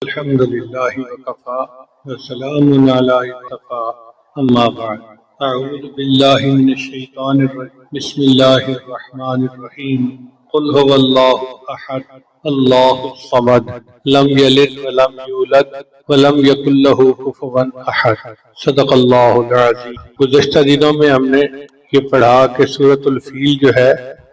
الحمد لله وكفى وسلام على اتقى أما بعد أعوذ بالله من الشيطان الرجيم بسم الله الرحمن الرحيم قل هو الله أحد الله الصمد لم يلد ولم يولد ولم يكن له كفوا أحد صدق اللہ العظیم۔ گزشتہ دنوں میں ہم نے یہ پڑھا کہ سورۃ الفیل جو ہے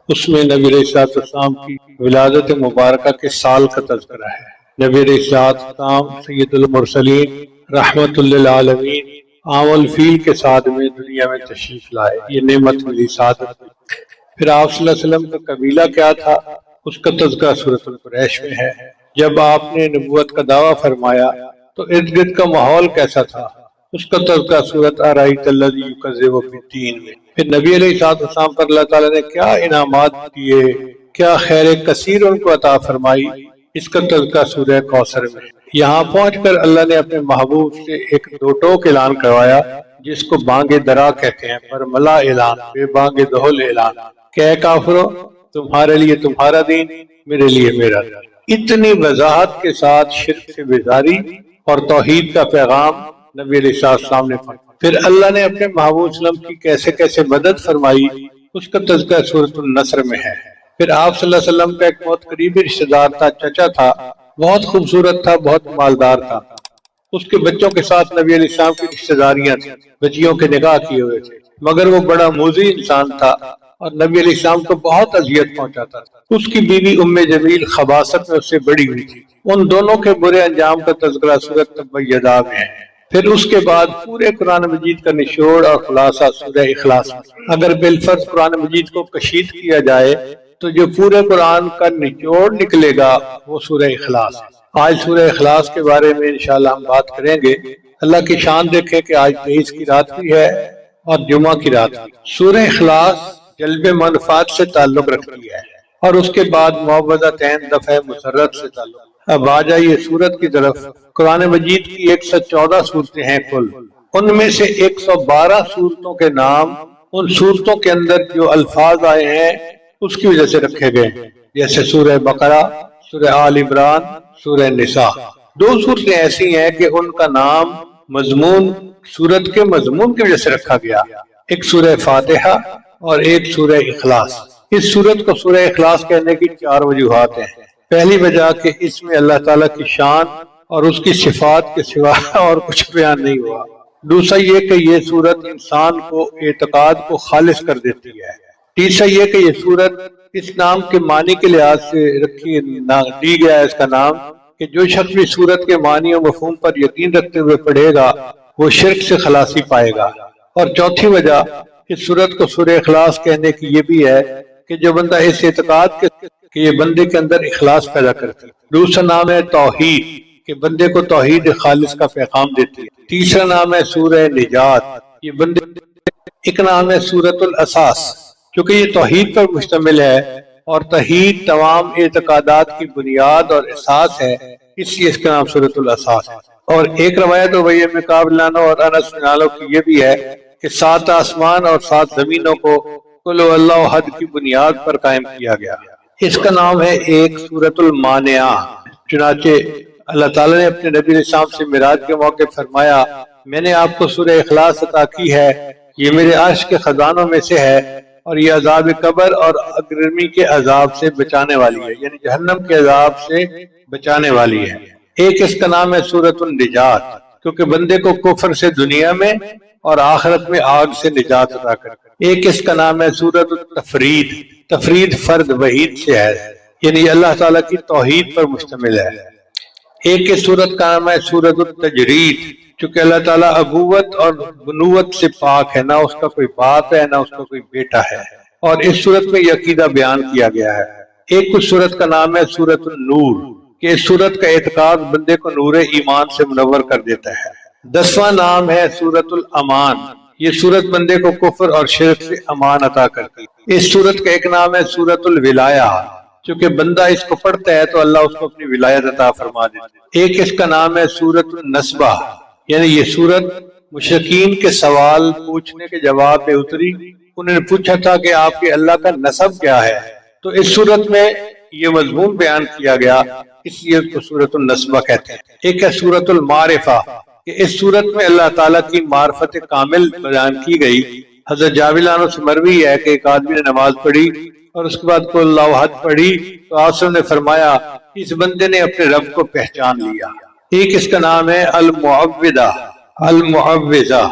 اس میں نبی علیہ السلام کی ولادت مبارکہ کے سال کا تذکرہ ہے۔ نبی علیہ السلام سید المرسلین رحمت للعالمین عام الفیل کے ساتھ میں دنیا میں تشریف لائے، یہ نعمت ملی سعادت ملی۔ پھر آپ صلی اللہ علیہ وسلم کا قبیلہ کیا تھا اس کا تذکرہ سورۃ القریش میں ہے۔ جب آپ نے نبوت کا دعویٰ فرمایا تو ارد گرد کا ماحول کیسا تھا اس کا تذکرہ سورۃ ارأیت الذی یکذب بالدین میں۔ پھر نبی علیہ السلام پر اللہ تعالیٰ نے کیا انعامات دیے، کیا خیر کثیر ان کو عطا فرمائی، اس کا تذکرہ سورہ کوثر میں۔ یہاں پہنچ کر اللہ نے اپنے محبوب سے ایک دو ٹوک اعلان کروایا جس کو بانگ درا کہتے ہیں، برملا اعلان، بے بانگ دہل اعلان کہ اے کافرو تمہارے لیے تمہارا دین، میرے لیے میرا دین۔ اتنی وضاحت کے ساتھ شرک سے بیزاری اور توحید کا پیغام نبی علیہ السلام نے پڑھا۔ پھر اللہ نے اپنے محبوب صلی اللہ علیہ وسلم کی کیسے کیسے مدد فرمائی اس کا تذکرہ سورۃ النصر میں ہے۔ پھر آپ صلی اللہ علیہ وسلم کا ایک بہت قریبی رشتہ دار تھا، چچا تھا، بہت خوبصورت تھا، بہت مالدار تھا۔ اس کے بچوں کے ساتھ نبی علیہ السلام کی رشتہ داریاں تھیں، بچیوں کے نکاح کیے ہوئے تھے، مگر وہ بڑا موذی انسان تھا اور نبی علیہ السلام کو بہت اذیت پہنچاتا تھا۔ اس کی بیوی ام جمیل خباثت میں اس سے بڑی ہوئی تھی۔ ان دونوں کے برے انجام کا تذکرہ سورۃ تبت یدا میں ہے۔ پھر اس کے بعد پورے قرآن مجید کا نچوڑ اور خلاصہ سورہ اخلاص میں۔ اگر بالفرض قرآن مجید کو کشید کیا جائے تو جو پورے قرآن کا نچوڑ نکلے گا وہ سورہ اخلاص ہے۔ آج سورہ اخلاص کے بارے میں انشاءاللہ ہم بات کریں گے۔ اللہ کی شان دیکھیں کہ آج 23 کی رات بھی ہے اور جمعہ کی رات بھی۔ سورہ اخلاص جلب منفعت سے تعلق رکھتی ہے اور اس کے بعد معوذتین دفع مسرت سے تعلق۔ اب آ جائیے سورت کی طرف۔ قرآن مجید کی 114 صورتیں ہیں کل، ان میں سے 112 صورتوں کے نام ان صورتوں کے اندر جو الفاظ آئے ہیں اس کی وجہ سے رکھے گئے، جیسے سورہ بقرہ، سورہ آل عمران، سورہ نساء۔ دو صورتیں ایسی ہیں کہ ان کا نام مضمون سورت کے مضمون کی وجہ سے رکھا گیا، ایک سورہ فاتحہ اور ایک سورہ اخلاص۔ اس سورت کو سورہ اخلاص کہنے کی 4 وجوہات ہیں۔ پہلی وجہ کہ اس میں اللہ تعالیٰ کی شان اور اس کی صفات کے سوا اور کچھ بیان نہیں ہوا۔ دوسرا یہ کہ یہ سورت انسان کو اعتقاد کو خالص کر دیتی ہے۔ تیسرا یہ کہ یہ سورت اس نام کے معنی کے لحاظ سے دی گیا ہے اس کا نام کہ جو شخص بھی سورت کے معنی و مفہوم پر یقین رکھتے ہوئے پڑھے گا وہ شرک سے خلاصی پائے گا۔ اور چوتھی وجہ اس سورت کو سورہ اخلاص کہنے کی یہ بھی ہے کہ جو بندہ اس اعتقاد کے کہ یہ بندے کے اندر اخلاص پیدا کرتی ہے۔ دوسرا نام ہے توحید کہ بندے کو توحید خالص کا پیغام دیتی ہے۔ تیسرا نام ہے سورہ نجات، یہ بندے ایک نام ہے سورۃ الاساس کیونکہ یہ توحید پر مشتمل ہے اور توحید تمام اعتقادات کی بنیاد اور اساس ہے، اس لیے اس کا نام سورۃ الاساس ہے۔ اور ایک روایت ابی بن کعب اور انس بن مالک کی یہ بھی ہے کہ 7 آسمان اور 7 زمینوں کو قل هو اللہ احد کی بنیاد پر قائم کیا گیا۔ اس کا نام ہے ایک سورۃ المانعہ۔ چنانچہ اللہ تعالیٰ نے اپنے نبی علیہ السلام سے معراج کے موقع فرمایا میں نے آپ کو سورہ اخلاص عطا کی ہے، یہ میرے عرش کے خزانوں میں سے ہے اور یہ عذاب قبر اور اگرمی کے عذاب سے بچانے والی ہے، یعنی جہنم کے عذاب سے بچانے والی ہے۔ ایک اس کا نام ہے سورۃ النجات کیونکہ بندے کو کفر سے دنیا میں اور آخرت میں آگ سے نجات عطا کرتی ہے۔ ایک اس کا نام ہے سورۃ التفرید، تفرید فرد وحید سے ہے، یعنی اللہ تعالیٰ کی توحید پر مشتمل ہے۔ ایک اس سورت کا نام ہے سورۃ التجرید چونکہ اللہ تعالیٰ ابوت اور بنوت سے پاک ہے، نہ اس کا کوئی باپ ہے نہ اس کا کوئی بیٹا ہے، اور اس سورت میں یہ عقیدہ بیان کیا گیا ہے۔ ایک اس سورت کا نام ہے سورۃ النور کہ اس سورت کا اعتقاد بندے کو نور ایمان سے منور کر دیتا ہے۔ 10واں نام ہے سورۃ الامان، یہ سورت بندے کو کفر اور شرک سے امان عطا کرتی ہے۔ اس سورت کا ایک نام ہے سورۃ الولایہ چونکہ بندہ اس کو پڑھتا ہے تو اللہ اس کو اپنی ولایت عطا فرما دیتا ہے۔ ایک اس کا نام ہے سورۃ النسبہ، یعنی یہ سورت مشرکین کے سوال پوچھنے کے جواب میں اتری۔ انہوں نے پوچھا تھا کہ آپ کے اللہ کا نسب کیا ہے، تو اس سورت میں یہ مضمون بیان کیا گیا، اس لیے اس کو سورۃ النسبہ کہتے ہیں۔ ایک ہے سورۃ المعرفہ کہ اس سورت میں اللہ تعالیٰ کی معرفت کامل بیان کی گئی۔ حضرت جابر عنہ سے مروی ہے کہ ایک آدمی نے نماز پڑھی اور اس کے بعد قل اللہ احد پڑھی تو آپ نے فرمایا اس بندے نے اپنے رب کو پہچان لیا۔ ایک اس کا نام ہے المعوذہ، المعوذہ۔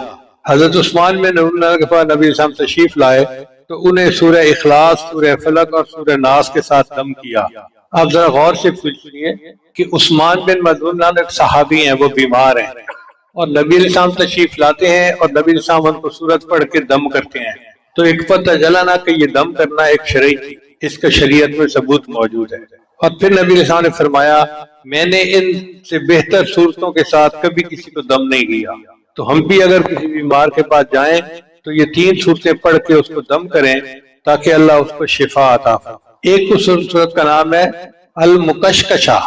حضرت عثمان بن عفان کے پاس نبی صلی اللہ علیہ وسلم تشریف لائے تو انہیں سورہ اخلاص، سورہ فلق اور سورہ ناس کے ساتھ دم کیا۔ آپ ذرا غور سے سنیے کہ عثمان بن مظعون ایک صحابی ہیں، وہ بیمار ہیں اور نبی علیہ السلام تشریف لاتے ہیں اور نبی علیہ السلام ان کو سورت پڑھ کے دم کرتے ہیں، تو ایک پتہ چلا نا کہ یہ دم کرنا ایک شرعی تھی، اس کا شریعت میں ثبوت موجود ہے۔ اور پھر نبی علیہ السلام نے فرمایا میں نے ان سے بہتر صورتوں کے ساتھ کبھی کسی کو دم نہیں کیا، تو ہم بھی اگر کسی بیمار کے پاس جائیں تو یہ 3 صورتیں پڑھ کے اس کو دم کریں تاکہ اللہ اس کو شفا عطا فرمائے۔ ایک صورت کا نام ہے المکشکشہ۔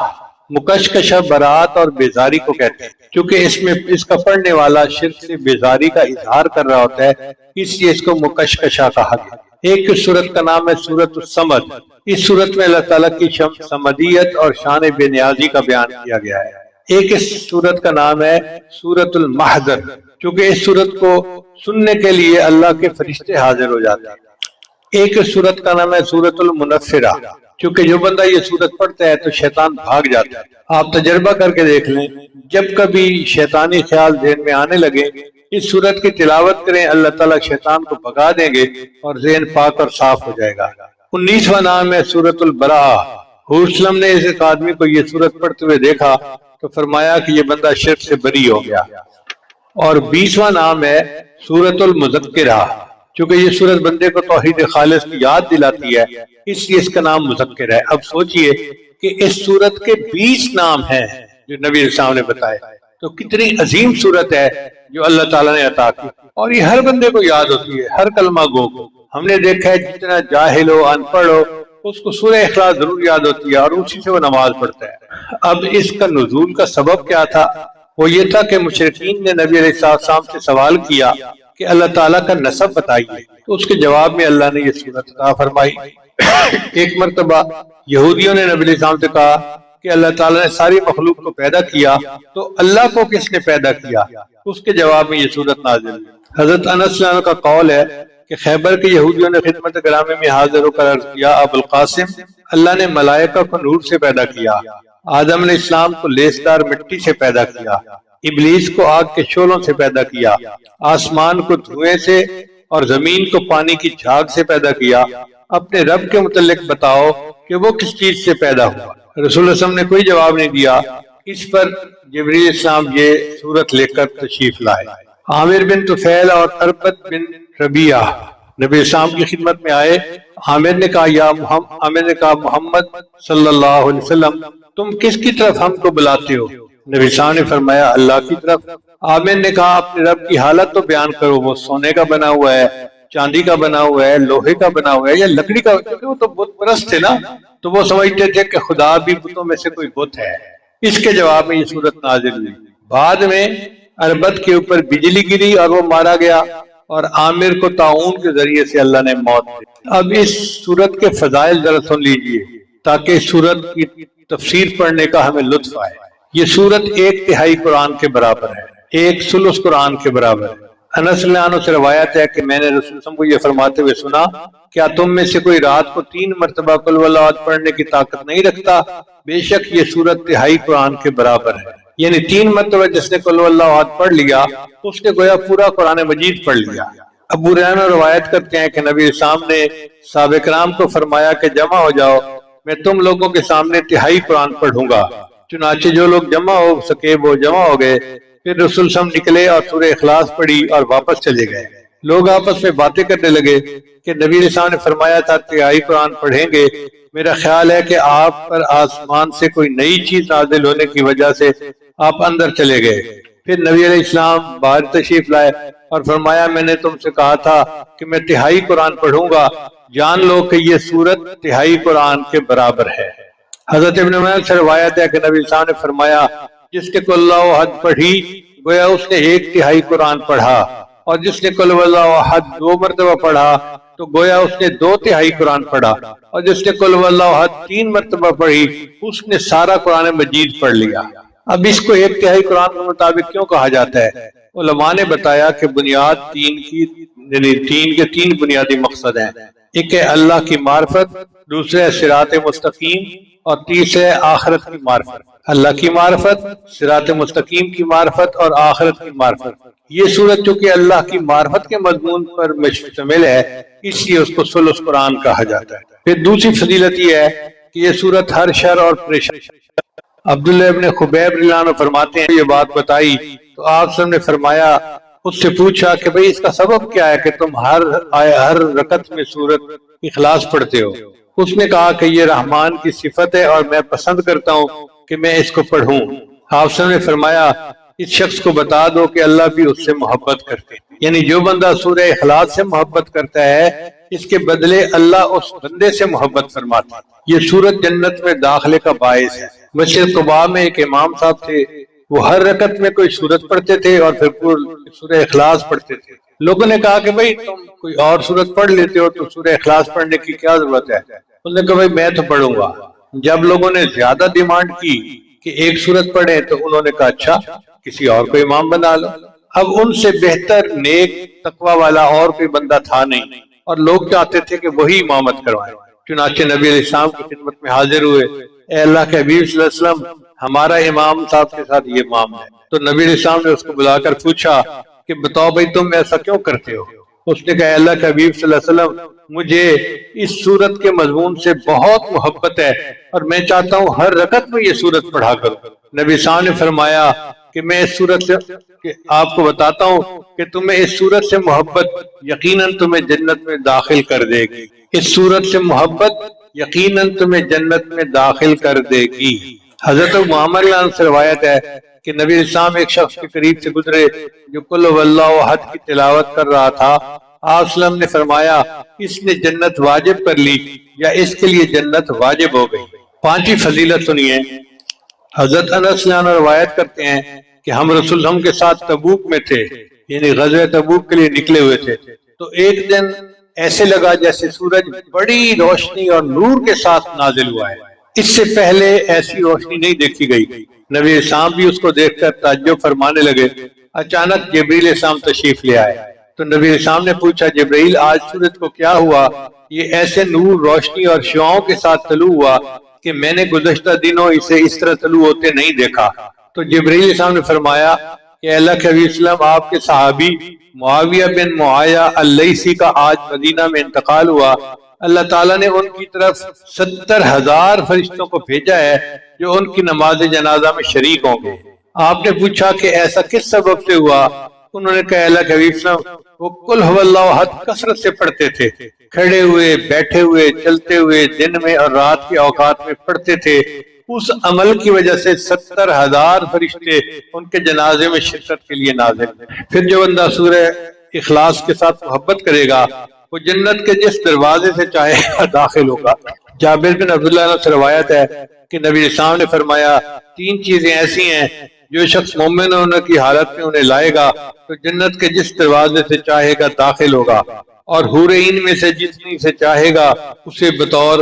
مکشکشہ برات اور بیزاری کو کہتے ہیں، کیونکہ اس میں اس کا پڑھنے والا شرک سے بیزاری کا اظہار کر رہا ہوتا ہے، اس لیے اس کو مکشکشہ کہا گیا۔ ایک صورت کا نام ہے سورۃ الصمد۔ اس صورت میں اللہ تعالیٰ کی صمدیت اور شان بے نیازی کا بیان کیا گیا ہے۔ ایک اس صورت کا نام ہے سورۃ المحضر، کیونکہ اس صورت کو سننے کے لیے اللہ کے فرشتے حاضر ہو جاتے ہیں۔ ایک صورت کا نام ہے سورۃ المنفرہ، کیونکہ جو بندہ یہ صورت پڑھتا ہے تو شیطان بھاگ جاتا ہے۔ آپ تجربہ کر کے دیکھ لیں، جب کبھی شیطانی خیال ذہن میں آنے لگے اس صورت کی تلاوت کریں، اللہ تعالیٰ شیطان کو بھگا دیں گے اور ذہن پاک اور صاف ہو جائے گا۔ 19واں نام ہے سورۃ البراءہ۔ حضور صلی اللہ علیہ وسلم نے اس آدمی کو یہ صورت پڑھتے ہوئے دیکھا تو فرمایا کہ یہ بندہ شرک سے بری ہو گیا۔ اور 20واں نام ہے سورۃ المذکرہ، چونکہ یہ سورت بندے کو توحید خالص کی یاد دلاتی ہے، اس لیے اس کا نام مذکر ہے۔ اب سوچئے کہ اس سورت کے 20 نام ہیں جو نبی علیہ السلام نے بتائے، تو کتنی عظیم سورت ہے جو اللہ تعالیٰ نے عطا کی، اور یہ ہر بندے کو یاد ہوتی ہے، ہر کلمہ گو کو۔ ہم نے دیکھا ہے جتنا جاہل ہو، ان پڑھ ہو، اس کو سورہ اخلاص ضرور یاد ہوتی ہے اور اسی سے وہ نماز پڑھتا ہے۔ اب اس کا نزول کا سبب کیا تھا؟ وہ یہ تھا کہ مشرکین نے نبی علیہ السلام سے سوال کیا کہ اللہ تعالیٰ کا نسب بتائیے، تو اس کے جواب میں اللہ نے یہ سورت عطا فرمائی۔ ایک مرتبہ یہودیوں نے نبی علیہ السلام سے کہا کہ اللہ تعالیٰ نے ساری مخلوق کو پیدا کیا تو اللہ کو کس نے پیدا کیا؟ اس کے جواب میں یہ سورت نازل ہوئی۔ حضرت انس رضی اللہ عنہ کا قول ہے کہ خیبر کے یہودیوں نے خدمت گرامی میں حاضر ہو کر عرض کیا ابو القاسم، اللہ نے ملائکہ کو نور سے پیدا کیا، آدم علیہ السلام کو لیسدار مٹی سے پیدا کیا، ابلیس کو آگ کے شعلوں سے پیدا کیا، آسمان کو دھوئیں سے اور زمین کو پانی کی جھاگ سے پیدا کیا، اپنے رب کے متعلق بتاؤ کہ وہ کس چیز سے پیدا ہوا؟ رسول اللہ صلی اللہ علیہ وسلم نے کوئی جواب نہیں دیا۔ اس پر جبریل علیہ السلام یہ سورت لے کر تشریف لائے۔ عامر بن طفیل اور اربت بن ربیعہ نبی السلام کی خدمت میں آئے۔ عامر نے کہا محمد صلی اللہ علیہ وسلم تم کس کی طرف ہم کو بلاتے ہو؟ نبی السلام نے فرمایا اللہ کی طرف۔ عامر نے کہا اپنے رب کی حالت تو بیان کرو، وہ سونے کا بنا ہوا ہے، چاندی کا بنا ہوا ہے، لوہے کا بنا ہوا ہے یا لکڑی کا؟ کیونکہ وہ تو بت پرست تھے نا، تو وہ سمجھتے تھے کہ خدا بھی بتوں میں سے کوئی بت ہے۔ اس کے جواب میں یہ سورت نازل ہوئی۔ بعد میں اربت کے اوپر بجلی گری اور وہ مارا گیا، اور عامر کو طاعون کے ذریعے سے اللہ نے موت دی۔ اب اس سورت کے فضائل ذرا سن لیجئے تاکہ سورت کی تفسیر پڑھنے کا ہمیں لطف آئے۔ یہ سورت 1/3 قرآن کے برابر ہے، 1/3 قرآن کے برابر ہے۔ انس رضی اللہ عنہ سے روایت ہے کہ میں نے رسول اللہ صلی اللہ علیہ وسلم کو یہ فرماتے ہوئے سنا، کیا تم میں سے کوئی رات کو 3 مرتبہ قل هو اللہ احد پڑھنے کی طاقت نہیں رکھتا؟ بے شک یہ سورت 1/3 قرآن کے برابر ہے۔ یعنی 3 مرتبہ جس نے قل هو اللہ احد پڑھ لیا اس نے گویا پورا قرآن مجید پڑھ لیا۔ ابو ہریرہ روایت کرتے ہیں کہ نبی السلام نے صحابہ کرام کو فرمایا کہ جمع ہو جاؤ، میں تم لوگوں کے سامنے 1/3 قرآن پڑھوں گا۔ چنانچہ جو لوگ جمع ہو سکے وہ جمع ہو گئے۔ پھر رسول صلی اللہ علیہ وسلم نکلے اور سورہ اخلاص پڑھی اور واپس چلے گئے۔ لوگ آپس میں باتیں کرنے لگے کہ نبی علیہ السلام نے فرمایا تھا 1/3 قرآن پڑھیں گے، میرا خیال ہے کہ آپ پر آسمان سے کوئی نئی چیز نازل ہونے کی وجہ سے آپ اندر چلے گئے۔ پھر نبی علیہ السلام باہر تشریف لائے اور فرمایا میں نے تم سے کہا تھا کہ میں 1/3 قرآن پڑھوں گا، جان لو کہ یہ سورت 1/3 قرآن کے برابر ہے۔ حضرت ابن عمر سے روایت ہے کہ نبی علیہ السلام نے فرمایا جس نے قل اللہ احد پڑھی گویا اس نے 1/3 قرآن پڑھا، اور جس نے قل اللہ احد 2 مرتبہ پڑھا تو گویا اس نے 2/3 قرآن پڑھا، اور جس نے قل هو اللہ احد 3 مرتبہ پڑھی اس نے سارا قرآن مجید پڑھ لیا۔ اب اس کو 1/3 قرآن کے مطابق کیوں کہا جاتا ہے؟ علماء نے بتایا کہ بنیاد تین کے 3 بنیادی مقصد ہیں۔ ایک ہے اللہ کی معرفت، دوسرے ہے صراط مستقیم، اور تیسرے ہے آخرت کی معرفت۔ اللہ کی معرفت، صراط مستقیم کی معرفت اور آخرت کی معرفت۔ یہ سورت چونکہ اللہ کی معرفت کے مضمون پر مشتمل ہے، اس لیے اس کو ثلث قرآن کہا جاتا ہے۔ پھر دوسری فضیلت یہ ہے کہ یہ سورت ہر شر اور پریشانی، عبداللہ ابن خبیب رضی اللہ عنہ فرماتے ہیں، یہ بات بتائی تو آپ نے فرمایا، اس سے پوچھا کہ بھئی اس کا سبب کیا ہے کہ تم ہر رکعت میں سورت اخلاص پڑھتے ہو؟ اس نے کہا کہ یہ رحمان کی صفت ہے اور میں پسند کرتا ہوں کہ میں اس کو پڑھوں۔ آپ نے فرمایا اس شخص کو بتا دو کہ اللہ بھی اس سے محبت کرتے ہیں، یعنی جو بندہ سورہ اخلاص سے محبت کرتا ہے اس کے بدلے اللہ اس بندے سے محبت فرماتا ہے۔ یہ سورت جنت میں داخلے کا باعث ہے۔ مسجد قباء میں ایک امام صاحب تھے، وہ ہر رکعت میں کوئی سورت پڑھتے تھے اور پھر سورہ اخلاص پڑھتے تھے۔ لوگوں نے کہا کہ بھئی تم کوئی اور سورت پڑھ لیتے ہو تو سورہ اخلاص پڑھنے کی کیا ضرورت ہے؟ انہوں نے کہا بھئی میں تو پڑھوں گا۔ جب لوگوں نے زیادہ ڈیمانڈ کی کہ ایک سورت پڑھیں تو انہوں نے کہا اچھا کسی اور کو امام بنا لو۔ اب ان سے بہتر نیک تقوی والا اور کوئی بندہ تھا نہیں، اور لوگ چاہتے تھے کہ وہی امامت کروائیں۔ چنانچہ نبی علیہ السلام کی خدمت میں حاضر ہوئے، اے اللہ کے حبیب صلی اللہ علیہ وسلم ہمارا امام صاحب کے ساتھ یہ امام ہے۔ تو نبی علیہ السلام نے اس کو بلا کر پوچھا کہ بتاؤ بھائی تم ایسا کیوں کرتے ہو؟ اس نے کہا اللہ کے حبیب صلی اللہ علیہ وسلم مجھے اس سورت کے مضمون سے بہت محبت ہے اور میں چاہتا ہوں ہر رکعت میں یہ سورت پڑھا کروں۔ نبی صاحب نے فرمایا کہ میں اس سورت سے آپ کو بتاتا ہوں کہ تمہیں اس سورت سے محبت یقیناً تمہیں جنت میں داخل کر دے گی۔ اس سورت سے محبت یقیناً تمہیں جنت میں داخل کر دے گی۔ حضرت محمد سے روایت ہے کہ نبی اسلام ایک شخص کے قریب سے گزرے جو قل هو اللہ احد کی تلاوت کر رہا تھا۔ آپ صلی اللہ علیہ وسلم نے فرمایا اس نے جنت واجب کر لی یا اس کے لیے جنت واجب ہو گئی۔ پانچویں فضیلت سنیے، حضرت انس روایت کرتے ہیں کہ ہم رسول اللہ کے ساتھ تبوک میں تھے، یعنی غزوہ تبوک کے لیے نکلے ہوئے تھے، تو ایک دن ایسے لگا جیسے سورج بڑی روشنی اور نور کے ساتھ نازل ہوا ہے، اس سے پہلے ایسی روشنی نہیں دیکھی گئی۔ نبی اسلام بھی اس کو دیکھ کر تعجب فرمانے لگے۔ اچانک جبریل اسلام تشریف لے آئے تو نبی اسلام نے پوچھا جبریل آج سورج کو کیا ہوا؟ یہ ایسے نور روشنی اور شعاؤں کے ساتھ طلوع ہوا کہ میں نے گزشتہ دنوں اسے اس طرح طلوع ہوتے نہیں دیکھا۔ تو جبریل اسلام نے فرمایا کہ اللہ کے حبیب اسلام آپ کے صحابی معاویہ بن معاویہ اللیثی کا آج مدینہ میں انتقال ہوا، اللہ تعالیٰ نے ان کی طرف 70,000 فرشتوں کو بھیجا ہے جو ان کی نماز جنازہ میں شریک ہوں گے۔ آپ نے پوچھا کہ ایسا کس سبب سے ہوا؟ انہوں نے کہا اللہ کے حبیب صلی اللہ علیہ وسلم وہ قل هو اللہ احد کثرت سے پڑھتے تھے، کھڑے ہوئے، بیٹھے ہوئے، چلتے ہوئے، دن میں اور رات کے اوقات میں پڑھتے تھے۔ اس عمل کی وجہ سے 70,000 فرشتے ان کے جنازے میں شرکت کے لیے نازل۔ پھر جو بندہ سورہ اخلاص کے ساتھ محبت کرے گا وہ جنت کے جس دروازے سے چاہے گا داخل ہوگا۔ جابر بن عبداللہ سے روایت ہے کہ نبی اسلام نے فرمایا 3 چیزیں ایسی ہیں جو شخص مومن ہونے کی حالت میں انہیں لائے گا تو جنت کے جس دروازے سے چاہے گا داخل ہوگا، اور حورین میں سے جتنی سے چاہے گا اسے بطور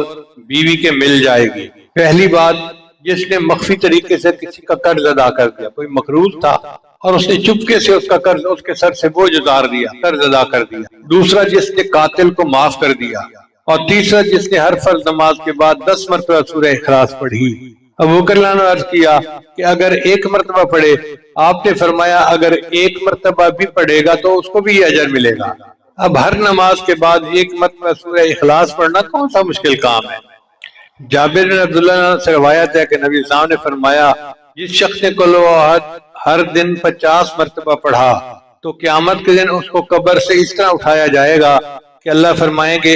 بیوی کے مل جائے گی۔ پہلی بات، جس نے مخفی طریقے سے کسی کا قرض ادا کر دیا، کوئی مقروض تھا اور اس نے چپکے سے اس کا قرض اس کے سر سے بوجھ اتار دیا، قرض ادا کر دیا۔ دوسرا، جس نے قاتل کو معاف کر دیا، اور تیسرا جس نے ہر فرض نماز کے بعد 10 مرتبہ سورہ اخلاص پڑھی۔ ابو بکر نے عرض کیا کہ اگر 1 مرتبہ پڑھے، آپ نے فرمایا اگر 1 مرتبہ بھی پڑھے گا تو اس کو بھی یہ اجر ملے گا۔ اب ہر نماز کے بعد 1 مرتبہ سورہ اخلاص پڑھنا کون سا مشکل کام ہے؟ جابر بن عبداللہ سے روایت ہے کہ نبی صاحب نے فرمایا جس شخص نے قل هو احد ہر دن 50 مرتبہ پڑھا تو قیامت کے دن اس کو قبر سے اس طرح اٹھایا جائے گا کہ اللہ فرمائیں گے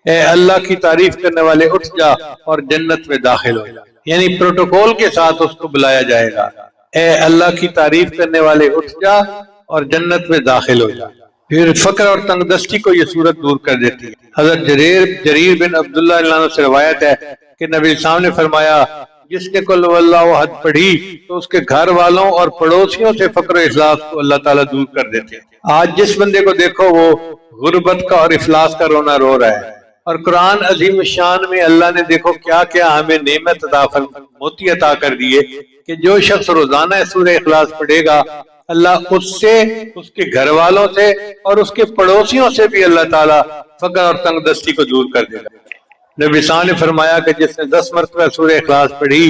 اے اللہ کی تعریف کرنے والے اٹھ جا اور جنت میں داخل ہو جا، یعنی پروٹوکول کے ساتھ اس کو بلایا جائے گا، اے اللہ کی تعریف کرنے والے اٹھ جا اور جنت میں داخل ہو جا۔ پھر فقر اور تنگ دستی کو یہ صورت دور کر دیتی ہے۔ حضرت جریر بن عبداللہ عنہ سے روایت ہے کہ نبی صاحب نے فرمایا جس نے قل هو اللہ احد پڑھی تو اس کے گھر والوں اور پڑوسیوں سے فقر و افلاس کو اللہ تعالیٰ دور کر دیتے ہیں۔ آج جس بندے کو دیکھو وہ غربت کا اور افلاس کا رونا رو رہا ہے۔ اور قرآن عظیم شان میں اللہ نے دیکھو کیا کیا ہمیں نعمت موتی عطا کر دیے کہ جو شخص روزانہ سورہ اخلاص پڑھے گا اللہ اس سے، اس کے گھر والوں سے اور اس کے پڑوسیوں سے بھی اللہ تعالیٰ فقر اور تنگ دستی کو دور کر دے گا۔ نبی صاحب نے فرمایا کہ جس نے 10 مرتبہ سورہ اخلاص پڑھی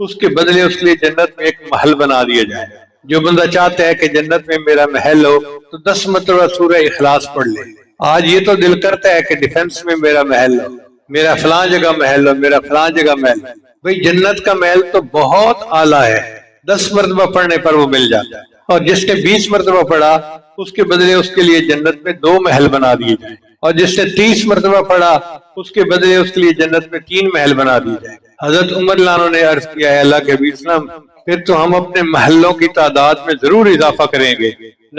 اس کے بدلے اس کے لیے جنت میں ایک محل بنا دیا جائے۔ جو بندہ چاہتا ہے کہ جنت میں میرا محل ہو تو 10 مرتبہ سورہ اخلاص پڑھ لے۔ آج یہ تو دل کرتا ہے کہ ڈیفنس میں میرا محل ہو، میرا فلاں جگہ محل ہو، میرا فلاں جگہ محل ہو۔ بھئی جنت کا محل تو بہت اعلیٰ ہے، 10 مرتبہ پڑھنے پر وہ مل جاتا ہے۔ اور جس نے 20 مرتبہ پڑھا اس کے بدلے اس کے لیے جنت میں 2 محل بنا دیے جائیں، اور جس نے 30 مرتبہ پڑھا اس کے بدلے اس کے لیے جنت میں 3 محل بنا دیے جائیں۔ حضرت عمر لانو نے عرض کیا ہے اللہ کے حبیب صلی اللہ علیہ وسلم پھر تو ہم اپنے محلوں کی تعداد میں ضرور اضافہ کریں گے۔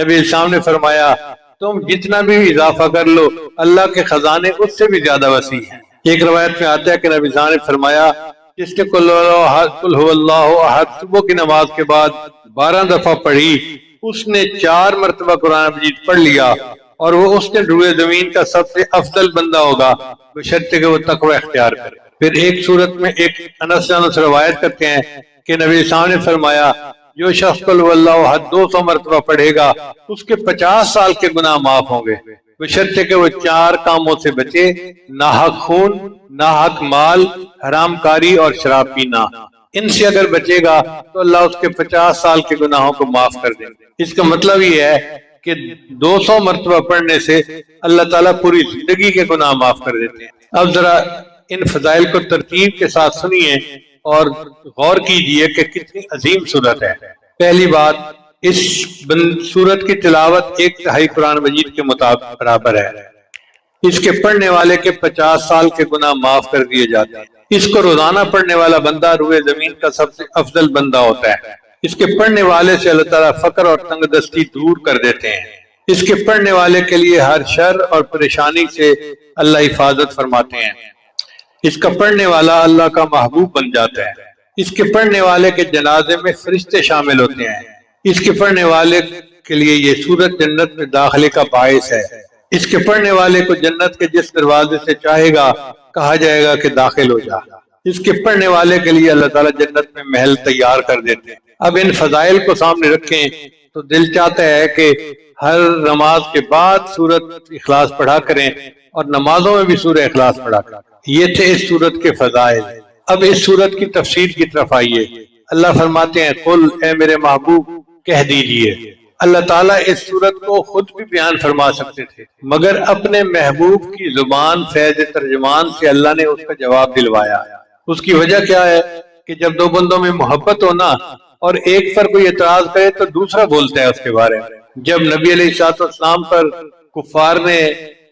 نبی اسلام نے فرمایا تم جتنا بھی اضافہ کر لو اللہ کے خزانے اس سے بھی زیادہ وسیع ہیں۔ ایک روایت میں آتا ہے کہ نبی صاحب نے فرمایا جس نے قل هو اللہ احد صبح کی نماز کے بعد 12 دفعہ پڑھی اس نے 4 مرتبہ قرآن مجید پڑھ لیا اور وہ اس نے روئے زمین کا سب سے افضل بندہ ہوگا بشرطے کہ وہ تقوی اختیار کرے۔ پھر ایک صورت میں ایک انس سے روایت کرتے ہیں کہ نبی صاحب نے فرمایا جو شخص قل هو اللہ احد 200 مرتبہ پڑھے گا اس کے 50 سال کے گناہ معاف ہوں گے بشرطے کہ وہ 4 کاموں سے بچے، ناحق خون، ناحق مال، حرام کاری اور شراب پینا۔ ان سے اگر بچے گا تو اللہ اس کے 50 سال کے گناہوں کو معاف کر دیں گے۔ اس کا مطلب یہ ہے کہ 200 مرتبہ پڑھنے سے اللہ تعالیٰ پوری زندگی کے گناہ معاف کر دیتے ہیں۔ اب ذرا ان فضائل کو ترتیب کے ساتھ سنیے اور غور کیجئے کہ کتنی عظیم صورت ہے۔ پہلی بات، اس سورت کی تلاوت 1/3 قرآن مجید کے مطابق برابر ہے۔ اس کے پڑھنے والے کے 50 سال کے گناہ معاف کر دیے جاتے ہیں۔ اس کو روزانہ پڑھنے والا بندہ روئے زمین کا سب سے افضل بندہ ہوتا ہے۔ اس کے پڑھنے والے سے اللہ تعالیٰ فقر اور تنگ دستی دور کر دیتے ہیں۔ اس کے پڑھنے والے کے لیے ہر شر اور پریشانی سے اللہ حفاظت فرماتے ہیں۔ اس کا پڑھنے والا اللہ کا محبوب بن جاتا ہے۔ اس کے پڑھنے والے کے جنازے میں فرشتے شامل ہوتے ہیں۔ اس کے پڑھنے والے کے لیے یہ سورت جنت میں داخلے کا باعث ہے۔ اس کے پڑھنے والے کو جنت کے جس دروازے سے چاہے گا کہا جائے گا کہ داخل ہو جا۔ اس کے پڑھنے والے کے لیے اللہ تعالیٰ جنت میں محل تیار کر دیتے ہیں۔ اب ان فضائل کو سامنے رکھیں تو دل چاہتا ہے کہ ہر نماز کے بعد سورت اخلاص پڑھا کریں اور نمازوں میں بھی سورہ اخلاص پڑھا کریں۔ یہ تھے اس سورت کے فضائل۔ اب اس سورت کی تفسیر کی طرف آئیے۔ اللہ فرماتے ہیں قل اے میرے محبوب کہہ دیجئے۔ اللہ تعالیٰ اس سورت کو خود بھی بیان فرما سکتے تھے مگر اپنے محبوب کی زبان فیض ترجمان سے اللہ نے اس کا جواب دلوایا۔ اس کی وجہ کیا ہے کہ جب 2 بندوں میں محبت ہونا اور ایک پر کوئی اعتراض کرے تو دوسرا بولتا ہے اس کے بارے میں۔ جب نبی علیہ السلام پر کفار نے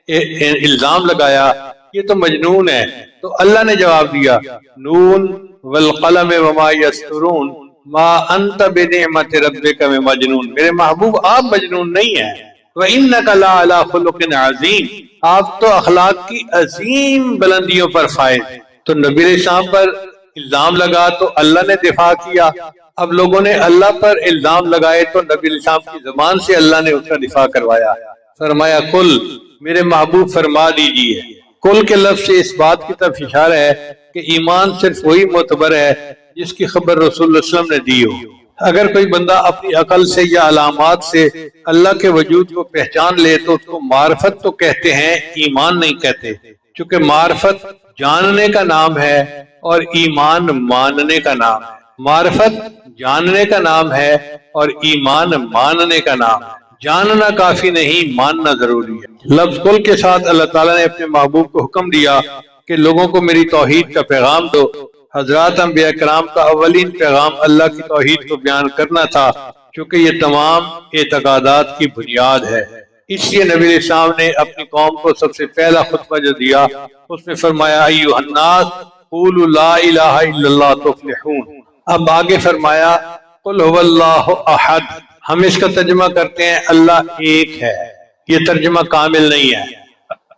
الزام لگایا یہ تو مجنون ہے تو اللہ نے جواب دیا نون والقلم وما یسطرون ما انت بنعمت ربک بمجنون، میرے محبوب آپ مجنون نہیں ہیں۔ وانک لعلی خلق عظیم، آپ تو اخلاق کی عظیم بلندیوں پر فائز۔ تو نبی علیہ السلام پر الزام لگا تو اللہ نے دفاع کیا۔ اب لوگوں نے اللہ پر الزام لگائے تو نبی علیہ السلام کی زبان سے اللہ نے اس کا دفاع کروایا۔ فرمایا کل میرے محبوب فرما دیجیے۔ کل کے لفظ سے اس بات کی طرف اشارہ ہے کہ ایمان صرف وہی معتبر ہے جس کی خبر رسول اللہ صلی اللہ علیہ وسلم نے دی ہو۔ اگر کوئی بندہ اپنی عقل سے یا علامات سے اللہ کے وجود کو پہچان لے تو اس کو معرفت تو کہتے ہیں، ایمان نہیں کہتے، چونکہ معرفت جاننے کا نام ہے اور ایمان ماننے کا نام ہے۔ معرفت جاننے کا نام ہے اور ایمان ماننے کا نام ہے۔ جاننا کافی نہیں، ماننا ضروری ہے۔ لفظ کل کے ساتھ اللہ تعالیٰ نے اپنے محبوب کو حکم دیا کہ لوگوں کو میری توحید کا پیغام دو۔ حضرات انبیاء کرام کا اولین پیغام اللہ کی توحید کو بیان کرنا تھا، چونکہ یہ تمام اعتقادات کی بنیاد ہے۔ اس لیے نبی علیہ السلام نے اپنی قوم کو سب سے پہلا خطبہ جو دیا اس میں فرمایا ایھا الناس قولوا لا الہ الا اللہ تفلحون۔ اب آگے فرمایا قل هو اللہ احد۔ ہم اس کا ترجمہ کرتے ہیں اللہ ایک ہے، یہ ترجمہ کامل نہیں ہے۔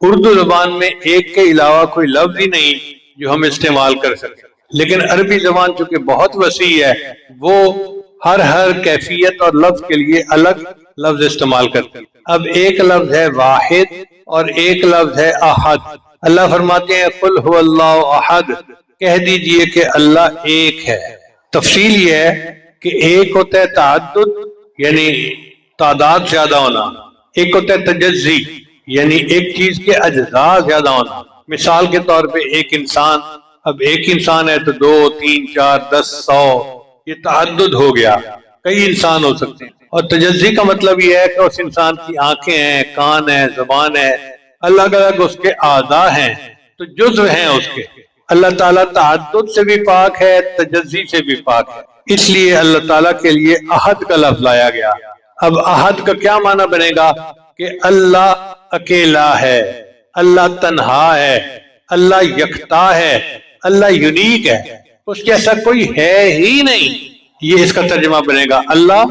اردو زبان میں ایک کے علاوہ کوئی لفظ ہی نہیں جو ہم استعمال کر سکیں، لیکن عربی زبان چونکہ بہت وسیع ہے وہ ہر کیفیت اور لفظ کے لیے الگ لفظ استعمال کرتے ہیں۔ اب ایک لفظ ہے واحد اور ایک لفظ ہے احد۔ اللہ فرماتے ہیں قل هو اللہ احد، کہہ دیجئے کہ اللہ ایک ہے۔ تفصیل یہ ہے کہ ایک ہوتا ہے تعدد یعنی تعداد زیادہ ہونا، ایک ہوتا ہے تجزی یعنی ایک چیز کے اجزاء زیادہ ہونا۔ مثال کے طور پہ ایک انسان، اب ایک انسان ہے تو 2 3 4 10 100، یہ تعدد ہو گیا، کئی انسان ہو سکتے ہیں۔ اور تجزی کا مطلب یہ ہے کہ اس انسان کی آنکھیں ہیں، کان ہے، زبان ہے، الگ الگ اس کے اعضاء ہیں تو جزو ہیں اس کے۔ اللہ تعالیٰ تعدد سے بھی پاک ہے، تجزی سے بھی پاک ہے، اس لیے اللہ تعالیٰ کے لیے احد کا لفظ لایا گیا۔ اب احد کا کیا معنی بنے گا کہ اللہ اکیلا ہے، اللہ تنہا ہے، اللہ یکتا ہے، اللہ یونیک ہے، اس جیسا کوئی ہے ہی نہیں، یہ اس کا ترجمہ بنے گا اللہ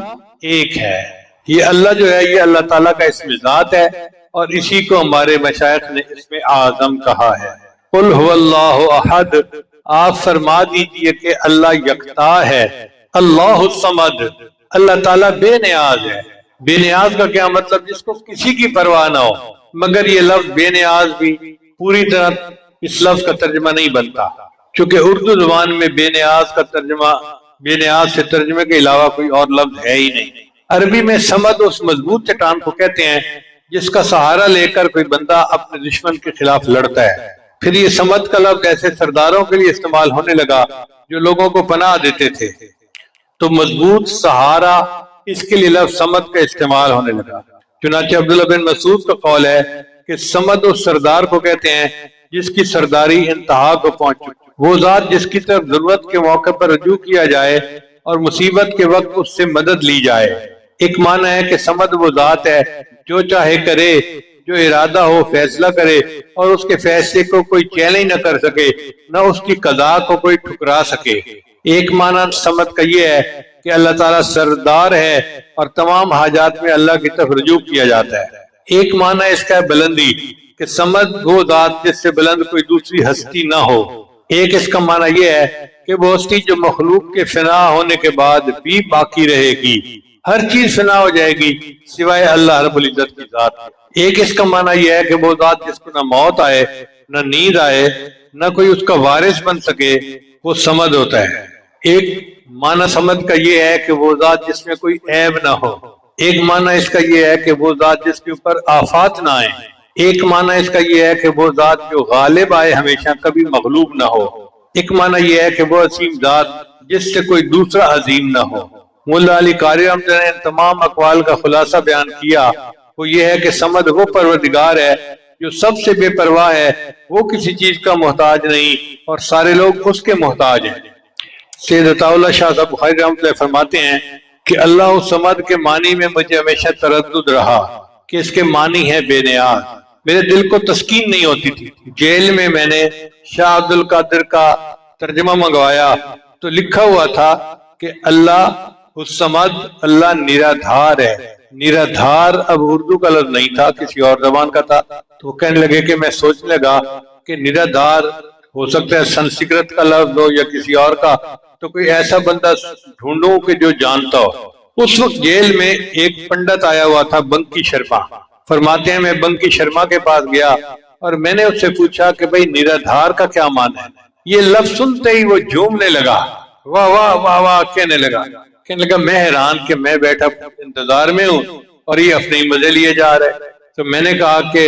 ایک ہے۔ یہ اللہ جو ہے یہ اللہ تعالیٰ کا اسم ذات ہے اور اسی کو ہمارے مشائخ نے اسم اعظم کہا ہے۔ قل هو اللہ احد، آپ فرما دیجئے کہ اللہ یکتا ہے۔ اللہ الصمد، اللہ تعالیٰ بے نیاز ہے۔ بے نیاز کا کیا مطلب؟ جس کو کسی کی پرواہ نہ ہو، مگر یہ لفظ بے نیاز بھی پوری طرح اس لفظ کا ترجمہ نہیں بنتا، چونکہ اردو زبان میں بے نیاز کا ترجمہ، بے نیاز سے ترجمے کے علاوہ کوئی اور لفظ ہے ہی نہیں۔ عربی میں صمد اس مضبوط چٹان کو کہتے ہیں جس کا سہارا لے کر کوئی بندہ اپنے دشمن کے خلاف لڑتا ہے۔ پھر یہ صمد کا لفظ ایسے سرداروں کے لیے استعمال ہونے لگا جو لوگوں کو پناہ دیتے تھے، تو مضبوط سہارا اس کے لیے لفظ صمد کا استعمال ہونے لگا۔ چنانچہ عبداللہ بن مسعود کا قول ہے کہ صمد اس سردار کو کہتے ہیں جس کی سرداری انتہا کو پہنچ چکی، وہ ذات جس کی طرف ضرورت کے موقع پر رجوع کیا جائے اور مصیبت کے وقت اس سے مدد لی جائے۔ ایک معنی ہے کہ صمد وہ ذات ہے جو چاہے کرے، جو ارادہ ہو فیصلہ کرے اور اس کے فیصلے کو کوئی چیلنج نہ کر سکے، نہ اس کی قضاء کو کوئی ٹھکرا سکے۔ ایک معنی صمد کا یہ ہے کہ اللہ تعالیٰ سردار ہے اور تمام حاجات میں اللہ کی طرف رجوع کیا جاتا ہے۔ ایک معنی اس کا ہے بلندی، کہ صمد وہ ذات جس سے بلند کوئی دوسری ہستی نہ ہو۔ ایک اس کا معنی یہ ہے کہ وہ ہستی جو مخلوق کے فنا ہونے کے بعد بھی باقی رہے گی، ہر چیز فنا ہو جائے گی سوائے اللہ رب العزت کی ذات۔ ایک اس کا معنی یہ ہے کہ وہ ذات جس کو نہ موت آئے، نہ نیند آئے، نہ کوئی اس کا وارث بن سکے، وہ صمد ہوتا ہے۔ ایک معنی صمد کا یہ ہے کہ وہ ذات جس میں کوئی عیب نہ ہو۔ ایک معنی اس کا یہ ہے کہ وہ ذات جس کے اوپر آفات نہ آئے۔ ایک معنی اس کا یہ ہے کہ وہ ذات جو غالب آئے ہمیشہ، کبھی مغلوب نہ ہو۔ ایک معنی یہ ہے کہ وہ عظیم ذات جس سے کوئی دوسرا عظیم نہ ہو۔ مولا علی قاری رحمۃ اللہ نے تمام اقوال کا خلاصہ بیان کیا، وہ یہ ہے کہ صمد وہ پروردگار ہے جو سب سے بے پرواہ ہے، وہ کسی چیز کا محتاج نہیں اور سارے لوگ اس کے محتاج ہیں۔ سید عطا اللہ شاہ صاحب بخاری رحمۃ اللہ فرماتے ہیں کہ اللہ الصمد کے معنی میں مجھے ہمیشہ تردد رہا کہ اس کے معنی ہے بے نیاز۔ میرے دل کو تسکین نہیں ہوتی تھی۔ جیل میں نے شاہ عبد القادر کا ترجمہ منگوایا تو لکھا ہوا تھا کہ اللہ الصمد، اللہ نرادھار ہے۔ نرادھار اب اردو کا لفظ نہیں تھا، کسی اور زبان کا تھا، تو وہ کہنے لگے کہ میں سوچنے لگا کہ نرادھار ہو سکتا ہے سنسکرت کا لفظ ہو یا کسی اور کا، تو کوئی ایسا بندہ ڈھونڈوں کہ جو جانتا ہو۔ اس وقت جیل میں ایک پنڈت آیا ہوا تھا، بنکی شرما۔ فرماتے ہیں میں بنکی شرما کے پاس گیا اور میں نے اس سے پوچھا کہ بھئی نرادھار کا کیا معنی ہے؟ یہ لفظ سنتے ہی وہ جھومنے لگا، واہ واہ واہ واہ کہنے لگا میں حیران کہ میں بیٹھا انتظار میں ہوں اور یہ اپنے ہی مزے لیے جا رہے۔ تو میں نے کہا کہ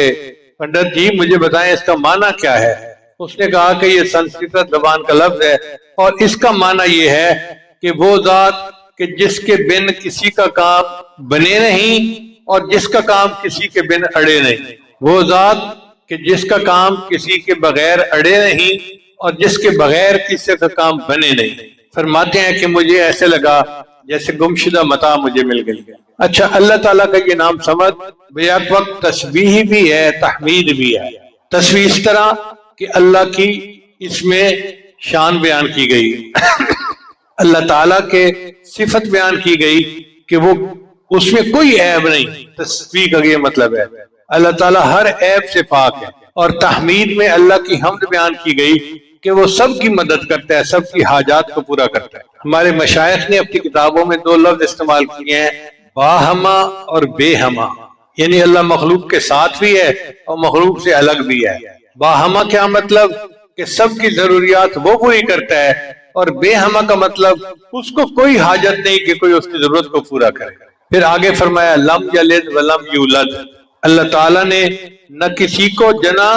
پنڈت جی مجھے بتائیں اس کا معنی کیا ہے؟ اس نے کہا کہ یہ سنسکرت زبان کا لفظ ہے اور اس کا معنی یہ ہے کہ وہ ذات کہ جس کے بن کسی کا کام بنے نہیں اور جس کا کام کسی کے بن اڑے نہیں۔ وہ ذات کہ جس کا کام کسی کے بغیر اڑے نہیں اور جس کے بغیر کسی کا کام بنے نہیں۔ فرماتے ہیں کہ مجھے ایسے لگا جیسے گمشدہ متاع مجھے مل گئی۔ اچھا، اللہ تعالیٰ کا یہ نام صمد بیک وقت تسبیح بھی ہے، تحمید بھی ہے۔ تسبیح اس طرح کہ اللہ کی اس میں شان بیان کی گئی، اللہ تعالیٰ کے صفت بیان کی گئی کہ وہ اس میں کوئی عیب نہیں۔ تسبیح کا یہ مطلب ہے اللہ تعالیٰ ہر عیب سے پاک ہے۔ اور تحمید میں اللہ کی حمد بیان کی گئی کہ وہ سب کی مدد کرتا ہے، سب کی حاجات کو پورا کرتا ہے۔ ہمارے مشائخ نے اپنی کتابوں میں دو لفظ استعمال کیے ہیں، باہما اور بے ہما۔ یعنی اللہ مخلوق کے ساتھ بھی ہے اور مخلوق سے الگ بھی ہے۔ باہما کیا مطلب کہ سب کی ضروریات وہ پوری کرتا ہے، اور بے ہما کا مطلب اس کو کوئی حاجت نہیں کہ کوئی اس کی ضرورت کو پورا کرے۔ پھر آگے فرمایا لم یلد ولم یولد، اللہ تعالیٰ نے نہ کسی کو جنا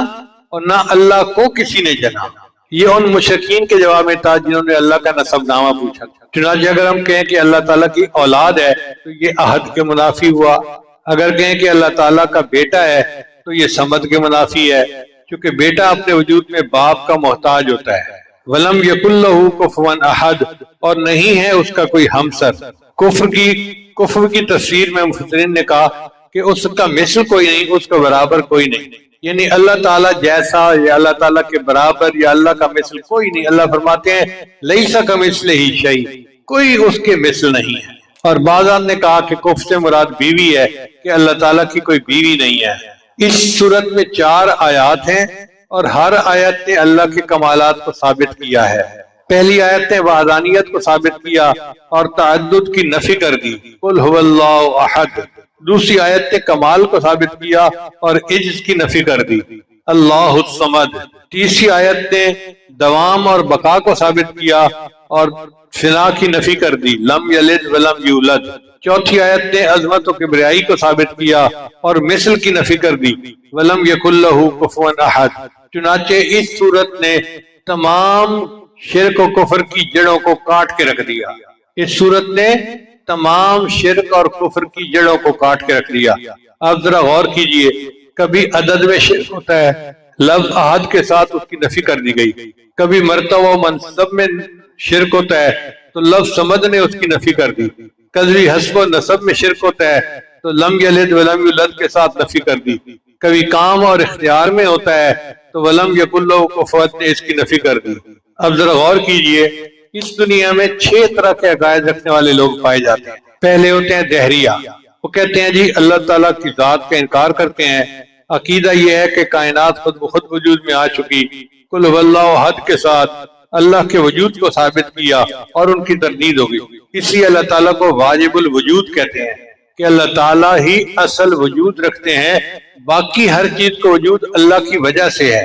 اور نہ اللہ کو کسی نے جنا۔ یہ ان مشرکین کے جواب میں تھا جنہوں نے اللہ کا نسب نامہ پوچھا۔ چنانچہ اگر ہم کہیں کہ اللہ تعالیٰ کی اولاد ہے تو یہ عہد کے منافی ہوا، اگر کہیں کہ اللہ تعالیٰ کا بیٹا ہے تو یہ صمد کے منافی ہے، کیونکہ بیٹا اپنے وجود میں باپ کا محتاج ہوتا ہے۔ ولم یکن لہ کفوا احد، اور نہیں ہے اس کا کوئی ہمسر۔ کفر کی تفسیر میں مفسرین نے کہا کہ اس کا مثل کوئی نہیں، اس کا برابر کوئی نہیں، یعنی اللہ تعالیٰ جیسا یا اللہ تعالیٰ کے برابر یا اللہ کا مثل کوئی نہیں۔ اللہ فرماتے ہیں لیسا کمثلہ شیء، کوئی اس کے مثل نہیں ہے۔ اور بعض نے کہا کہ کفر سے مراد بیوی ہے، کہ اللہ تعالیٰ کی کوئی بیوی نہیں ہے۔ اس صورت میں 4 آیات ہیں اور ہر آیت نے اللہ کے کمالات کو ثابت کیا ہے۔ پہلی آیت نے وحدانیت کو ثابت کیا اور تعدد کی نفی کر دی، قل هو اللہ احد۔ دوسری آیت نے کمال کو ثابت کیا اور عجز کی نفی کر دی، اللہ الصمد۔ تیسری آیت نے دوام اور بقا کو ثابت کیا اور فنا کی نفی کر دی، لم یلد ولم یولد۔ چوتھی آیت نے عظمت و کبریائی کو ثابت کیا اور مثل کی نفی کر دی، ولم یکن لہ کفوا احد۔ چنانچہ اس صورت نے تمام شرک و کفر کی جڑوں کو کاٹ کے رکھ دیا۔ اس صورت نے تمام شرک اور کفر کی جڑوں کو کاٹ کے رکھ دیا۔ آپ ذرا غور کیجئے، کبھی عدد میں شرک ہوتا ہے، لفظ احد کے ساتھ اس کی نفی کر دی گئی۔ کبھی مرتبہ و منصب میں شرک ہوتا ہے تو لفظ صمد نے اس کی نفی کر دی۔ کبھی حسب و نسب میں شرک ہوتا ہے تو لم یلد ولم یولد کے ساتھ نفی کر دی۔ کبھی کام اور اختیار میں ہوتا ہے تو ولم یکن لہ کفوا نے اس کی نفی کر دی۔ اب ذرا غور کیجئے، اس دنیا میں 6 طرح کے عقائد رکھنے والے لوگ پائے جاتے ہیں۔ پہلے ہوتے ہیں دہریہ، وہ کہتے ہیں جی اللہ تعالیٰ کی ذات کا انکار کرتے ہیں، عقیدہ یہ ہے کہ کائنات خود بخود وجود میں آ چکی، قل هو اللہ احد کے ساتھ اللہ کے وجود کو ثابت کیا اور ان کی تردید ہوگی۔ اس لیے اللہ تعالیٰ کو واجب الوجود کہتے ہیں کہ اللہ تعالیٰ ہی اصل وجود رکھتے ہیں، باقی ہر چیز کو وجود اللہ کی وجہ سے ہے۔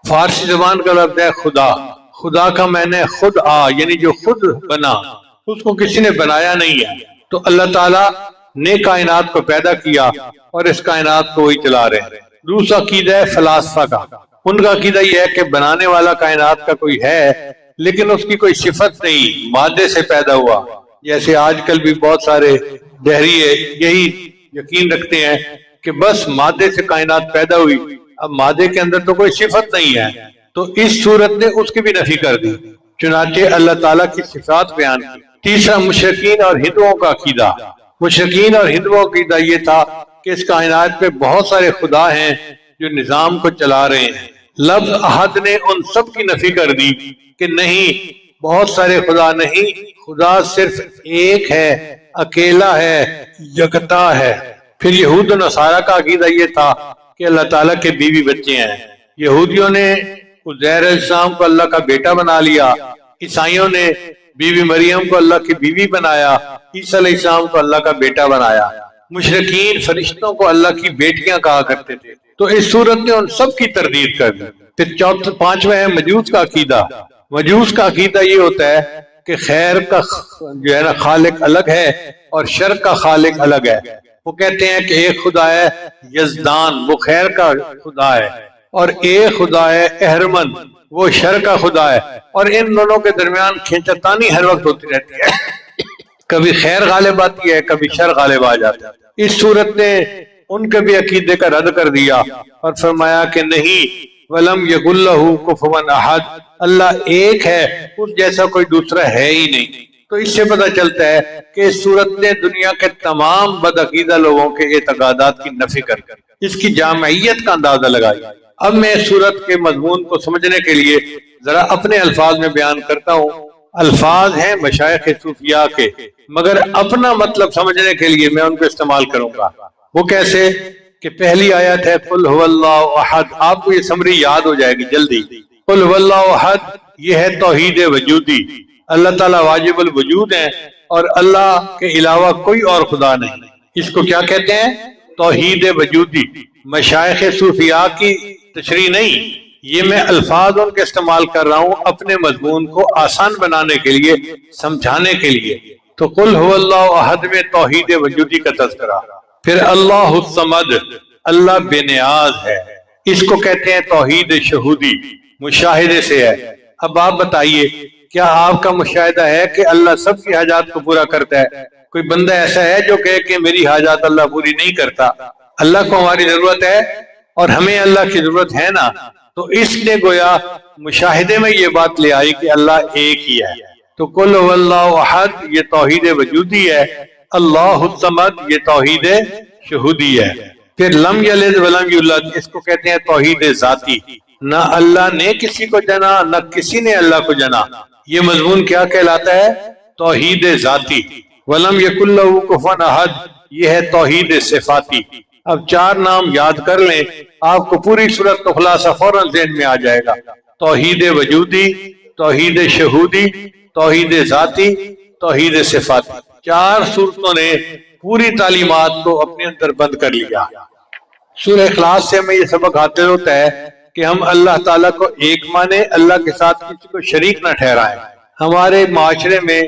فارسی زبان کا لفظ ہے خدا، خدا کا معنی خود آ، یعنی جو خود بنا، اس کو کسی نے بنایا نہیں ہے۔ تو اللہ تعالیٰ نے کائنات کو پیدا کیا اور اس کائنات کو وہی چلا رہے ہیں۔ دوسرا عقیدہ ہے فلاسفہ کا، ان کا عقیدہ یہ ہے کہ بنانے والا کائنات کا کوئی ہے لیکن اس کی کوئی صفت نہیں، مادے سے پیدا ہوا۔ جیسے آج کل بھی بہت سارے دہریے یہی یقین رکھتے ہیں کہ بس مادے سے کائنات پیدا ہوئی، اب مادے کے اندر تو کوئی صفت نہیں ہے، تو اس صورت نے اس کی بھی نفی کر دی۔ چنانچہ اللہ تعالیٰ کی صفات بیان کی۔ تیسرا مشرکین اور ہندوؤں کا عقیدہ، مشرکین اور ہندوؤں کا عقیدہ یہ تھا کہ اس کائنات میں بہت سارے خدا ہیں جو نظام کو چلا رہے ہیں۔ لفظ احد نے ان سب کی نفی کر دی کہ نہیں، بہت سارے خدا نہیں، خدا صرف ایک ہے، اکیلا ہے، یکتا ہے۔ پھر یہود و نصارہ کا عقیدہ یہ تھا کہ اللہ تعالیٰ کے بیوی بچے ہیں۔ یہودیوں نے عزیر علیہ السلام کو اللہ کا بیٹا بنا لیا، عیسائیوں نے بی بی مریم کو اللہ کی بیوی بنایا، عیسیٰ علیہ السلام کو اللہ کا بیٹا بنایا۔ مشرکین فرشتوں کو اللہ کی بیٹیاں کہا کرتے تھے، تو اس صورت نے ان سب کی تردید کر دی۔ پھر پانچواں ہے مجوس کا عقیدہ۔ مجوس کا عقیدہ یہ ہوتا ہے کہ خیر کا جو ہے نا خالق الگ ہے اور شر کا خالق الگ ہے۔ وہ کہتے ہیں کہ ایک خدا ہے یزدان، وہ خیر کا خدا ہے، اور ایک خدا ہے اہرمن، وہ شر کا خدا ہے، اور ان دونوں کے درمیان کھینچتانی ہر وقت ہوتی رہتی ہے، کبھی خیر غالب آتی ہے، کبھی شر غالب آ جاتا ہے۔ اس صورت نے ان کے بھی عقیدے کا رد کر دیا اور فرمایا کہ نہیں، وَلَمْ يَكُنْ لَهُ كُفُوًا أَحَدٌ، اللہ ایک ہے، اس جیسا کوئی دوسرا ہے ہی نہیں۔ تو اس سے پتہ چلتا ہے کہ اس صورت نے دنیا کے تمام بدعقیدہ لوگوں کے اعتقادات کی نفی کر اس کی جامعیت کا اندازہ لگایا۔ اب میں اس صورت کے مضمون کو سمجھنے کے لیے ذرا اپنے الفاظ میں بیان کرتا ہوں۔ الفاظ ہیں مشائخ صوفیاء کے، مگر اپنا مطلب سمجھنے کے لیے میں ان کو استعمال کروں گا۔ وہ کیسے کہ پہلی آیت ہے قل هو اللہ احد، آپ کو یہ سمری یاد ہو جائے گی جلدی۔ قل هو اللہ احد یہ ہے توحید وجودی، اللہ تعالیٰ واجب الوجود ہیں اور اللہ کے علاوہ کوئی اور خدا نہیں۔ اس کو کیا کہتے ہیں؟ توحید وجودی، مشائخ صوفیاء کی تشریح نہیں، یہ میں الفاظ ان کے استعمال کر رہا ہوں اپنے مضمون کو آسان بنانے کے لیے، سمجھانے کے لیے۔ تو قل هو اللہ احد میں توحید وجودی کا تذکرہ، پھر اللہ الصمد، اللہ بے نیاز ہے، اس کو کہتے ہیں توحید شہودی، مشاہدے سے ہے۔ اب آپ بتائیے کیا آپ کا مشاہدہ ہے کہ اللہ سب کی حاجات کو پورا کرتا ہے؟ کوئی بندہ ایسا ہے جو کہے کہ میری حاجات اللہ پوری نہیں کرتا؟ اللہ کو ہماری ضرورت ہے اور ہمیں اللہ کی ضرورت ہے نا، تو اس نے گویا مشاہدے میں یہ بات لے آئی کہ اللہ ایک ہی ہے۔ تو قل هو اللہ احد یہ توحید وجودی ہے، اللہ الصمد یہ توحید شہودی ہے۔ پھر لم یلد ولم یولد، اس کو کہتے ہیں توحید ذاتی، نہ اللہ نے کسی کو جنا نہ کسی نے اللہ کو جنا، یہ مضمون کیا کہلاتا ہے؟ توحید ذاتی۔ ولم یکن لہ کفوا احد، یہ ہے توحید صفاتی۔ اب چار نام یاد کر لیں، آپ کو پوری صورت کا خلاصہ فوراً ذہن میں آ جائے گا۔ توحید وجودی، توحید شہودی، توحید ذاتی، توحید صفاتی، چار صورتوں نے پوری تعلیمات کو اپنے اندر بند کر لیا۔ سورہ اخلاص سے ہمیں یہ سبق حاصل ہوتا ہے کہ ہم اللہ تعالیٰ کو ایک مانیں، اللہ کے ساتھ کسی کو شریک نہ ٹھہرائیں۔ ہمارے معاشرے میں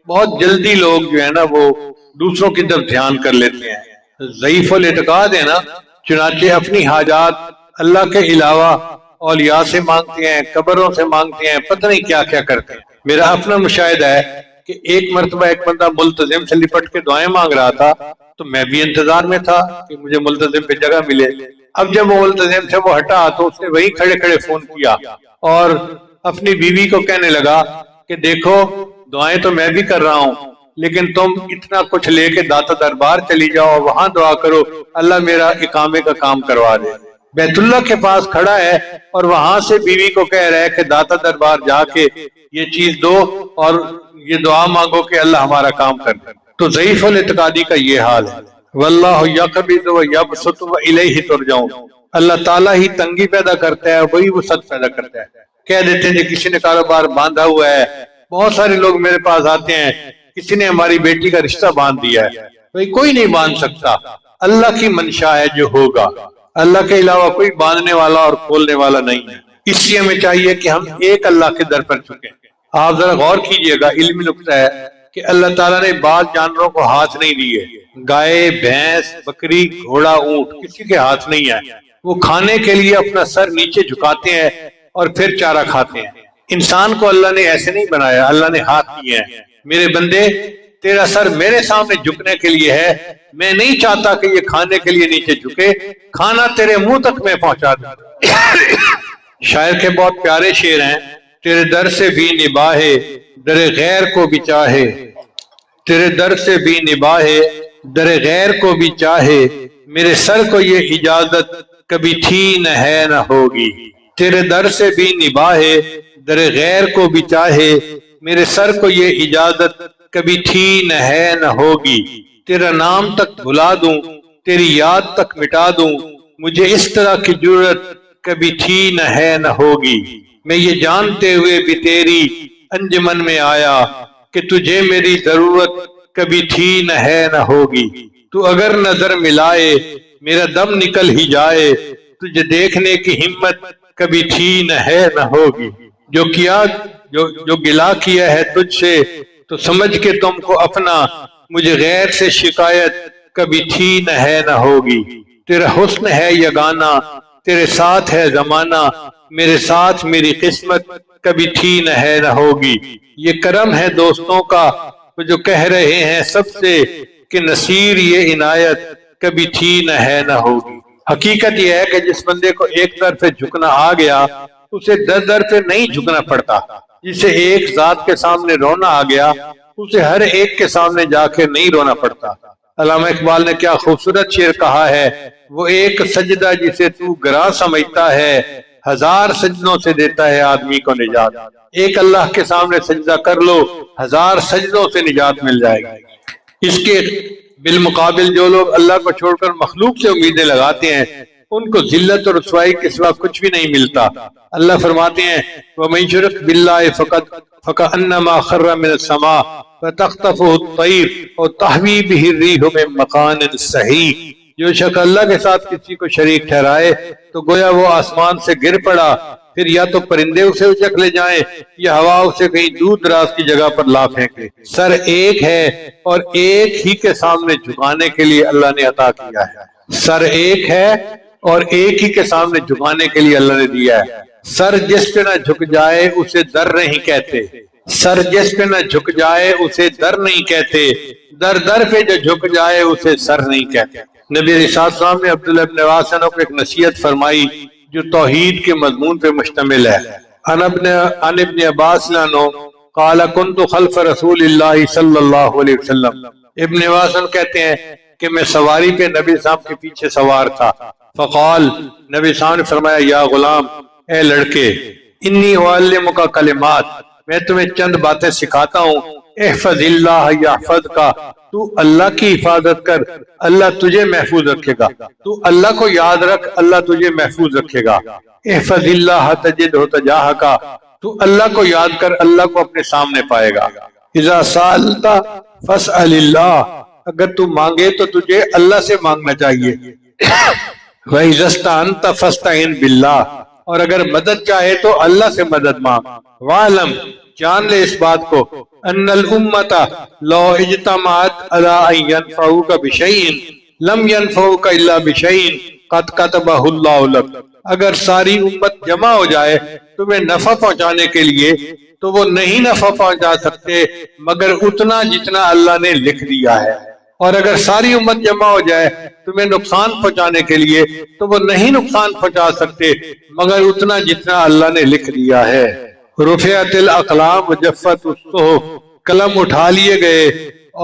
بہت جلدی لوگ جو ہے نا وہ دوسروں کی طرف دھیان کر لیتے ہیں، ضعیف الاعتقاد ہے نا، چنانچہ اپنی حاجات اللہ کے علاوہ اولیاء سے مانگتے ہیں، قبروں سے مانگتے ہیں، پتہ نہیں کیا کیا کرتے ہیں۔ میرا اپنا مشاہدہ ہے کہ ایک مرتبہ ایک بندہ ملتزم سے لپٹ کے دعائیں مانگ رہا تھا، تو میں بھی انتظار میں تھا کہ مجھے ملتزم پہ جگہ ملے۔ اب جب وہ ملتزم سے وہ ہٹا تو اس نے وہی کھڑے کھڑے فون کیا اور اپنی بیوی کو کہنے لگا کہ دیکھو دعائیں تو میں بھی کر رہا ہوں، لیکن تم اتنا کچھ لے کے داتا دربار چلی جاؤ، وہاں دعا کرو اللہ میرا اقامے کا کام کروا دے۔ بیت اللہ کے پاس کھڑا ہے اور وہاں سے بیوی کو کہہ رہا ہے کہ داتا دربار جا کے یہ چیز دو اور یہ دعا مانگو کہ اللہ ہمارا کام کر دے۔ تو ضعیف الاعتقادی کا یہ حال ہے۔ واللہ یقبض ویبسط والیہ ترجعون، اللہ تعالیٰ ہی تنگی پیدا کرتا ہے، وہی وسعت پیدا کرتا ہے۔ کہہ دیتے ہیں جی کسی نے کاروبار باندھا ہوا ہے، بہت سارے لوگ میرے پاس آتے ہیں کسی نے ہماری بیٹی کا رشتہ باندھ دیا ہے، بھئی کوئی نہیں باندھ سکتا، اللہ کی منشا ہے جو ہوگا، اللہ کے علاوہ کوئی باندھنے والا اور کھولنے والا نہیں ہے۔ اس لیے ہمیں چاہیے کہ ہم ایک اللہ کے در پر چکیں۔ آپ ذرا غور کیجئے گا، علمی نقطہ ہے کہ اللہ تعالیٰ نے بعض جانوروں کو ہاتھ نہیں دیے، گائے، بھینس، بکری، گھوڑا، اونٹ کسی کے ہاتھ نہیں ہے، وہ کھانے کے لیے اپنا سر نیچے جھکاتے ہیں اور پھر چارہ کھاتے ہیں۔ انسان کو اللہ نے ایسے نہیں بنایا، اللہ نے ہاتھ دیے ہیں۔ میرے بندے تیرا سر میرے سامنے جھکنے کے لیے ہے، میں نہیں چاہتا کہ یہ کھانے کے لیے نیچے جھکے، کھانا تیرے منہ تک میں پہنچا دوں۔ شاعر کے بہت پیارے شعر ہیں، تیرے در سے بھی نباہے در غیر کو بھی چاہے، تیرے در سے بھی نباہے در غیر کو بھی چاہے، میرے سر کو یہ اجازت کبھی تھی نہ ہے نہ ہوگی۔ تیرے در سے بھی نباہے در غیر کو بھی چاہے، میرے سر کو یہ اجازت کبھی تھی نہ ہے نہ ہوگی۔ تیرا نام تک بھلا دوں، تیری یاد تک مٹا دوں، مجھے اس طرح کی ضرورت کبھی تھی نہ ہے نہ ہوگی۔ میں یہ جانتے ہوئے بھی تیری انجمن میں آیا کہ تجھے میری ضرورت کبھی تھی نہ ہے نہ ہوگی۔ تو اگر نظر ملائے میرا دم نکل ہی جائے، تجھے دیکھنے کی ہمت کبھی تھی نہ ہے نہ ہوگی۔ جو گلا کیا ہے تجھ سے تو سمجھ کے تم کو اپنا، مجھے غیر سے شکایت کبھی تھی نہ ہے نہ ہوگی۔ تیرا حسن ہے یگانہ، تیرے ساتھ ہے زمانہ، میرے ساتھ میری قسمت کبھی تھی نہ ہے نہ ہوگی۔ یہ کرم ہے دوستوں کا وہ جو کہہ رہے ہیں سب سے کہ نصیر یہ عنایت کبھی تھی نہ ہے نہ ہوگی۔ حقیقت یہ ہے کہ جس بندے کو ایک طرف جھکنا آ گیا اسے در در پہ نہیں جھکنا پڑتا، جسے ایک ذات کے سامنے رونا آ گیا اسے ہر ایک کے سامنے جا کے نہیں رونا پڑتا۔ علامہ اقبال نے کیا خوبصورت شعر کہا ہے، وہ ایک سجدہ جسے تو گراں سمجھتا ہے، ہزار سجدوں سے دیتا ہے آدمی کو نجات۔ ایک اللہ کے سامنے سجدہ کر لو، ہزار سجدوں سے نجات مل جائے گی۔ اس کے بالمقابل جو لوگ اللہ کو چھوڑ کر مخلوق سے امیدیں لگاتے ہیں ان کو ذلت اور رسوائی کے سوا کچھ بھی نہیں ملتا۔ اللہ فرماتے ہیں وَمَن يُشْرِكْ بِاللَّهِ فَكَأَنَّمَا خَرَّ مِنَ السَّمَاءِ فَتَخْطَفُهُ الطَّيْرُ أَوْ تَهْوِي بِهِ الرِّيحُ مِن مَّكَانٍ سَحِيقٍ۔ جو شخص اللہ کے ساتھ کسی کو شریک ٹھہرائے تو گویا وہ آسمان سے گر پڑا، پھر یا تو پرندے اسے اچک لے جائیں یا ہوا اسے کہیں دور دراز کی جگہ پر لا پھینکے۔ سر ایک ہے اور ایک ہی کے سامنے جھکانے کے لیے اللہ نے عطا کیا ہے۔ سر ایک ہے اور ایک ہی کے سامنے جھکانے کے لیے اللہ نے دیا ہے۔ سر جس پہ نہ جھک جائے اسے در نہیں کہتے، سر جس پہ نہ جھک جائے اسے در نہیں کہتے، در در پہ جو جھک جائے اسے سر نہیں کہتے۔ نبی علیہ السلام نے عبداللہ ابن عباس کو ایک نصیحت فرمائی جو توحید کے مضمون پہ مشتمل ہے۔ عن ابن عباس عنہ قال كنت خلف رسول اللہ صلی اللہ علیہ وسلم، ابن عباس کہتے ہیں کہ میں سواری پہ نبی صاحب کے پیچھے سوار تھا، فقال نبی صاحب نے فرمایا یا غلام، اے لڑکے، انی اعلمک کلمات، میں تمہیں چند باتیں سکھاتا ہوں، احفظ اللہ یحفظک، تو اللہ کی حفاظت کر اللہ تجھے محفوظ رکھے گا، تو اللہ کو یاد رکھ اللہ تجھے محفوظ رکھے گا، احفظ اللہ تجدہ تجاہک، تو اللہ کو یاد کر اللہ کو اپنے سامنے پائے گا، اذا سألت فاسأل اللہ، اگر تو مانگے تو تجھے اللہ سے مانگنا چاہیے، وَإِذَا اسْتَعَنْتَ فَاسْتَعِنْ بِاللَّهِ، اور اگر مدد چاہے تو اللہ سے مدد مانگ، وَعْلَمْ، جان لے اس بات کو، ان الامت لو اجتمعت علی ان ينفعوک بشیء لم ينفعوک الا بشیء قد کتبہ اللہ لک، اگر ساری امت جمع ہو جائے تمہیں نفع پہنچانے کے لیے تو وہ نہیں نفع پہنچا سکتے مگر اتنا جتنا اللہ نے لکھ دیا ہے، اور اگر ساری امت جمع ہو جائے تمہیں نقصان پہنچانے کے لیے تو وہ نہیں نقصان پہنچا سکتے مگر اتنا جتنا اللہ نے لکھ دیا ہے۔ رفعت الاقلام وجفت الصحف، قلم اٹھا لیے گئے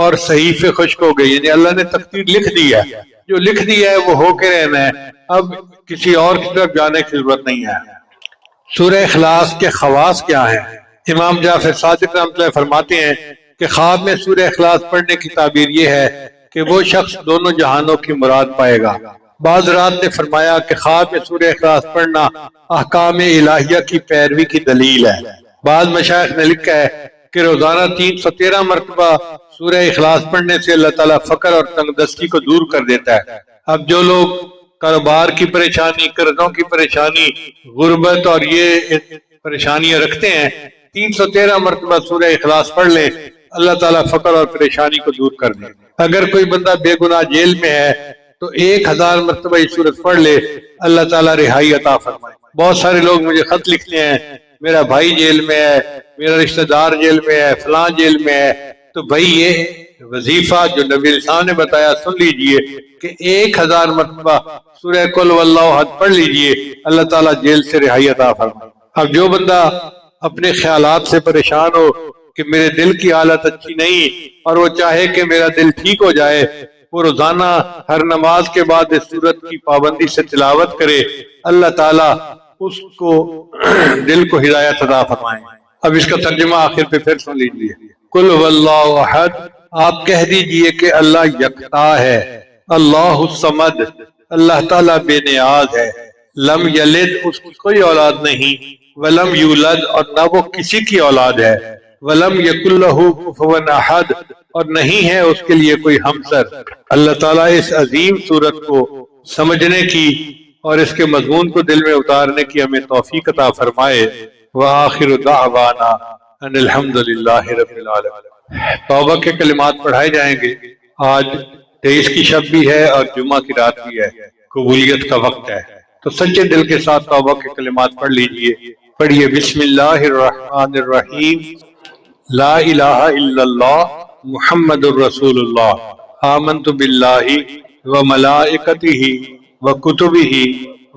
اور صحیفے خشک ہو گئے، یعنی اللہ نے تقدیر لکھ دی ہے، جو لکھ دیا ہے وہ ہو کے رہنا ہے، اب کسی اور کی طرف جانے کی ضرورت نہیں ہے۔ سورہ اخلاص کے خواص کیا ہیں؟ امام جعفر صادق رحمۃ اللہ فرماتے ہیں کہ خواب میں سورہ اخلاص پڑھنے کی تعبیر یہ ہے کہ وہ شخص دونوں جہانوں کی مراد پائے گا۔ بعض رات نے فرمایا کہ خواب میں سورہ اخلاص پڑھنا احکام الہیہ کی پیروی کی دلیل ہے۔ بعض مشائخ نے لکھا ہے کہ روزانہ 313 مرتبہ سورہ اخلاص پڑھنے سے اللہ تعالیٰ فقر اور تنگ دستی کو دور کر دیتا ہے۔ اب جو لوگ کاروبار کی پریشانی، قرضوں کی پریشانی، غربت اور یہ پریشانیاں رکھتے ہیں، 313 مرتبہ سورہ اخلاص پڑھ لیں، اللہ تعالیٰ فقر اور پریشانی کو دور کر دے۔ اگر کوئی بندہ بے گناہ جیل میں ہے تو 1000 مرتبہ یہ سورت پڑھ لے، اللہ تعالیٰ رہائی عطا فرمائے۔ بہت سارے لوگ مجھے خط لکھتے ہیں میرا بھائی جیل میں ہے، میرا رشتہ دار جیل میں ہے، فلاں جیل میں ہے، تو بھائی یہ وظیفہ جو نبی الاسلام نے بتایا سن لیجئے کہ 1000 مرتبہ سورہ قل واللہ احد پڑھ لیجئے، اللہ تعالیٰ جیل سے رہائی عطا فرمائے۔ اب جو بندہ اپنے خیالات سے پریشان ہو کہ میرے دل کی حالت اچھی نہیں اور وہ چاہے کہ میرا دل ٹھیک ہو جائے، وہ روزانہ ہر نماز کے بعد اس سورت کی پابندی سے تلاوت کرے، اللہ تعالیٰ اس کو دل کو ہدایت عطا فرمائے۔ اب اس کا ترجمہ آخر پہ پھر سن لیجیے۔ قل واللہ احد، آپ کہہ دیجئے کہ اللہ یکتا ہے، اللہ الصمد، اللہ تعالیٰ بے نیاز ہے، لم یلد، اس کی کوئی اولاد نہیں، ولم یولد، اور نہ وہ کسی کی اولاد ہے، ولم یکن لہ کفوا احد، اور نہیں ہے اس کے لیے کوئی ہمسر۔ اللہ تعالیٰ اس عظیم سورت کو سمجھنے کی اور اس کے مضمون کو دل میں اتارنے کی ہمیں توفیق عطا فرمائے۔ وآخر دعوانا ان الحمدللہ رب العالمین۔ توبہ کے کلمات پڑھائے جائیں گے۔ آج 23 کی شب بھی ہے اور جمعہ کی رات بھی ہے، قبولیت کا وقت ہے، تو سچے دل کے ساتھ توبہ کے کلمات پڑھ لیجئے۔ پڑھیے بسم اللہ الرحمن الرحیم، لا الہ الا اللہ محمد الرسول اللہ، آمنت باللہ وملائکتہ وکتبہ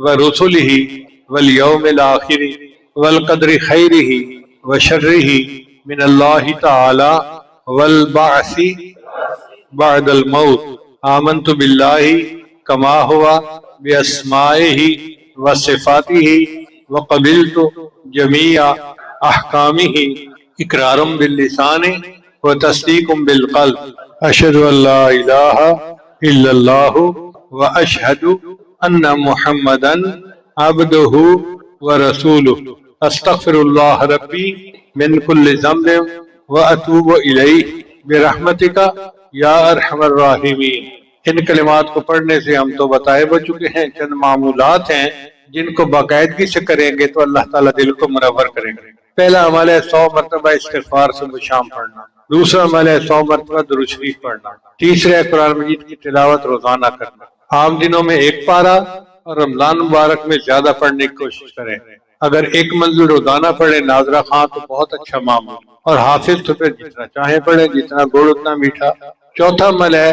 ورسلہ والیوم الآخر والقدر خیرہ وشرہ من اللہ تعالی والبعث بعد الموت، آمنت باللہ کما ہوا باسمائہ وصفاتہ وقبلت جمیع احکامہ اقرار باللسان وتصدیق بالقلب، اشہد ان لا الہ الا اللہ واشہد ان محمدا عبدہ ورسولہ، استغفر اللہ ربی من کل ذنب واتوب الیہ برحمتک یا ارحم الراحمین۔ ان کلمات کو پڑھنے سے ہم تو بتائے ہو چکے ہیں، چند معمولات ہیں جن کو باقاعدگی سے کریں گے تو اللہ تعالیٰ دل کو منور کریں گے۔ پہلا عمل ہے 100 مرتبہ استغفار صبح شام پڑھنا، دوسرا عمل ہے 100 مرتبہ درود شریف پڑھنا، تیسرا ہے قرآن مجید کی تلاوت روزانہ کرنا، عام دنوں میں ایک پارہ اور رمضان مبارک میں زیادہ پڑھنے کی کوشش کریں۔ اگر ایک منزل روزانہ پڑھے ناظرہ خان تو بہت اچھا معمول، اور حافظ تو پھر جتنا چاہیں پڑھے، جتنا گڑ اتنا میٹھا۔ چوتھا عمل ہے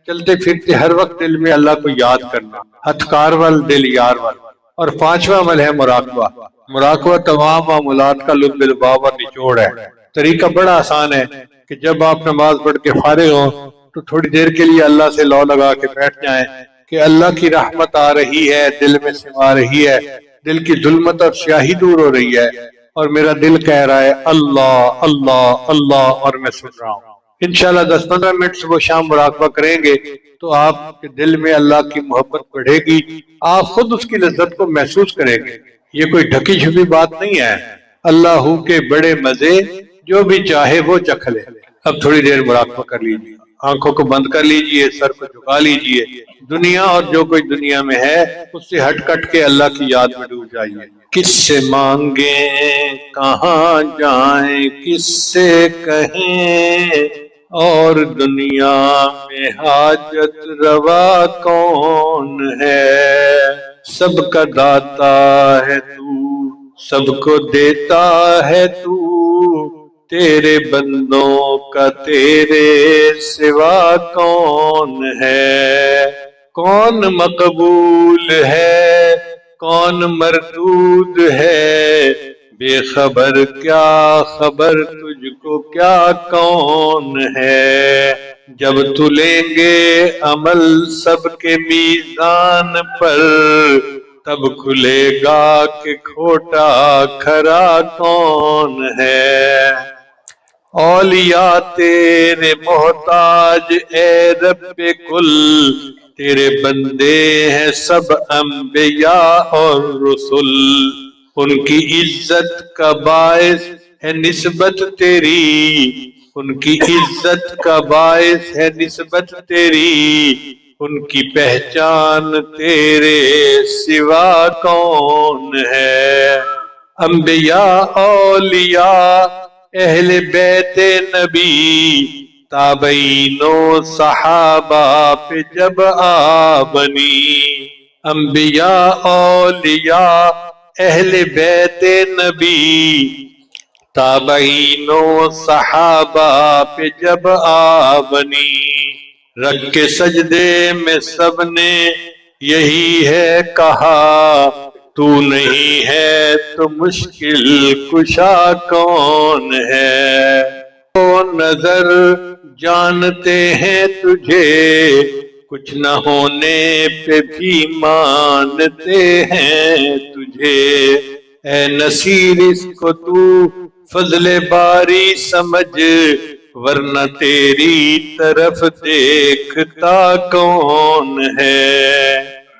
چلتے پھرتے ہر وقت دل میں اللہ کو یاد کرنا، ہتھکار وال دل یار وال۔ اور پانچواں عمل ہے مراقبہ۔ مراقبہ تمام معمولات کا لب لباب اور نچوڑ ہے۔ طریقہ بڑا آسان ہے کہ جب آپ نماز پڑھ کے فارغ ہوں تو تھوڑی دیر کے لیے اللہ سے لو لگا کے بیٹھ جائیں کہ اللہ کی رحمت آ رہی ہے، دل میں سما رہی ہے، دل کی ظلمت اور سیاہی دور ہو رہی ہے، اور میرا دل کہہ رہا ہے اللہ اللہ اللہ، اور میں سن رہا ہوں۔ انشاءاللہ 10-15 منٹ صبح شام مراقبہ کریں گے تو آپ کے دل میں اللہ کی محبت بڑھے گی، آپ خود اس کی لذت کو محسوس کریں گے۔ یہ کوئی ڈھکی چھپی بات نہیں ہے، اللہ کے بڑے مزے جو بھی چاہے وہ چکھ لے۔ اب تھوڑی دیر مراقبہ کر لیجیے، آنکھوں کو بند کر لیجیے، سر کو جھکا لیجیے، دنیا اور جو کوئی دنیا میں ہے اس سے ہٹ کٹ کے اللہ کی یاد میں ڈوب جائیے۔ کس سے مانگیں کہاں جائیں، کس سے کہیں اور دنیا میں حاجت روا کون ہے؟ سب کا داتا ہے تو، سب کو دیتا ہے تو، تیرے بندوں کا تیرے سوا کون ہے؟ کون مقبول ہے کون مردود ہے، بے خبر کیا خبر تجھ کو کیا کون ہے؟ جب تو لیں گے عمل سب کے میزان پر، تب کھلے گا کہ کھوٹا کھرا کون ہے؟ اولیاء تیرے محتاج اے رب کل، تیرے بندے ہیں سب انبیاء اور رسل، ان کی عزت کا باعث ہے نسبت تیری، ان کی عزت کا باعث ہے نسبت تیری، ان کی پہچان تیرے سوا کون ہے؟ انبیاء اولیاء اہل بیت نبی، تابعین و صحابہ پہ جب آ بنی، انبیاء اولیاء اہل بیت نبی، تابعین و صحابہ پہ جب آ بنی، رکھ کے سجدے میں سب نے یہی ہے کہا، تو نہیں ہے تو مشکل کشا کون ہے؟ وہ نظر جانتے ہیں تجھے، کچھ نہ ہونے پہ بھی مانتے ہیں تجھے، اے نصیر اس کو تو فضل باری سمجھ، ورنہ تیری طرف دیکھتا کون ہے؟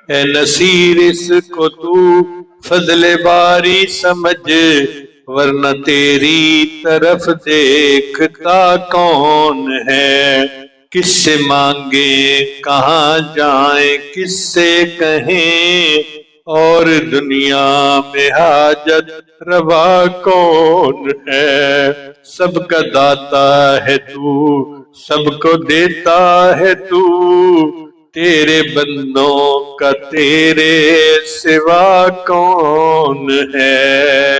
اے نصیر اس کو تو فضل باری سمجھ، ورنہ تیری طرف دیکھتا کون ہے؟ کس سے مانگیں کہاں جائیں، کس سے کہیں اور دنیا میں حاجت روا کون ہے؟ سب کا داتا ہے تو، سب کو دیتا ہے تو، تیرے بندوں کا تیرے سوا کون ہے؟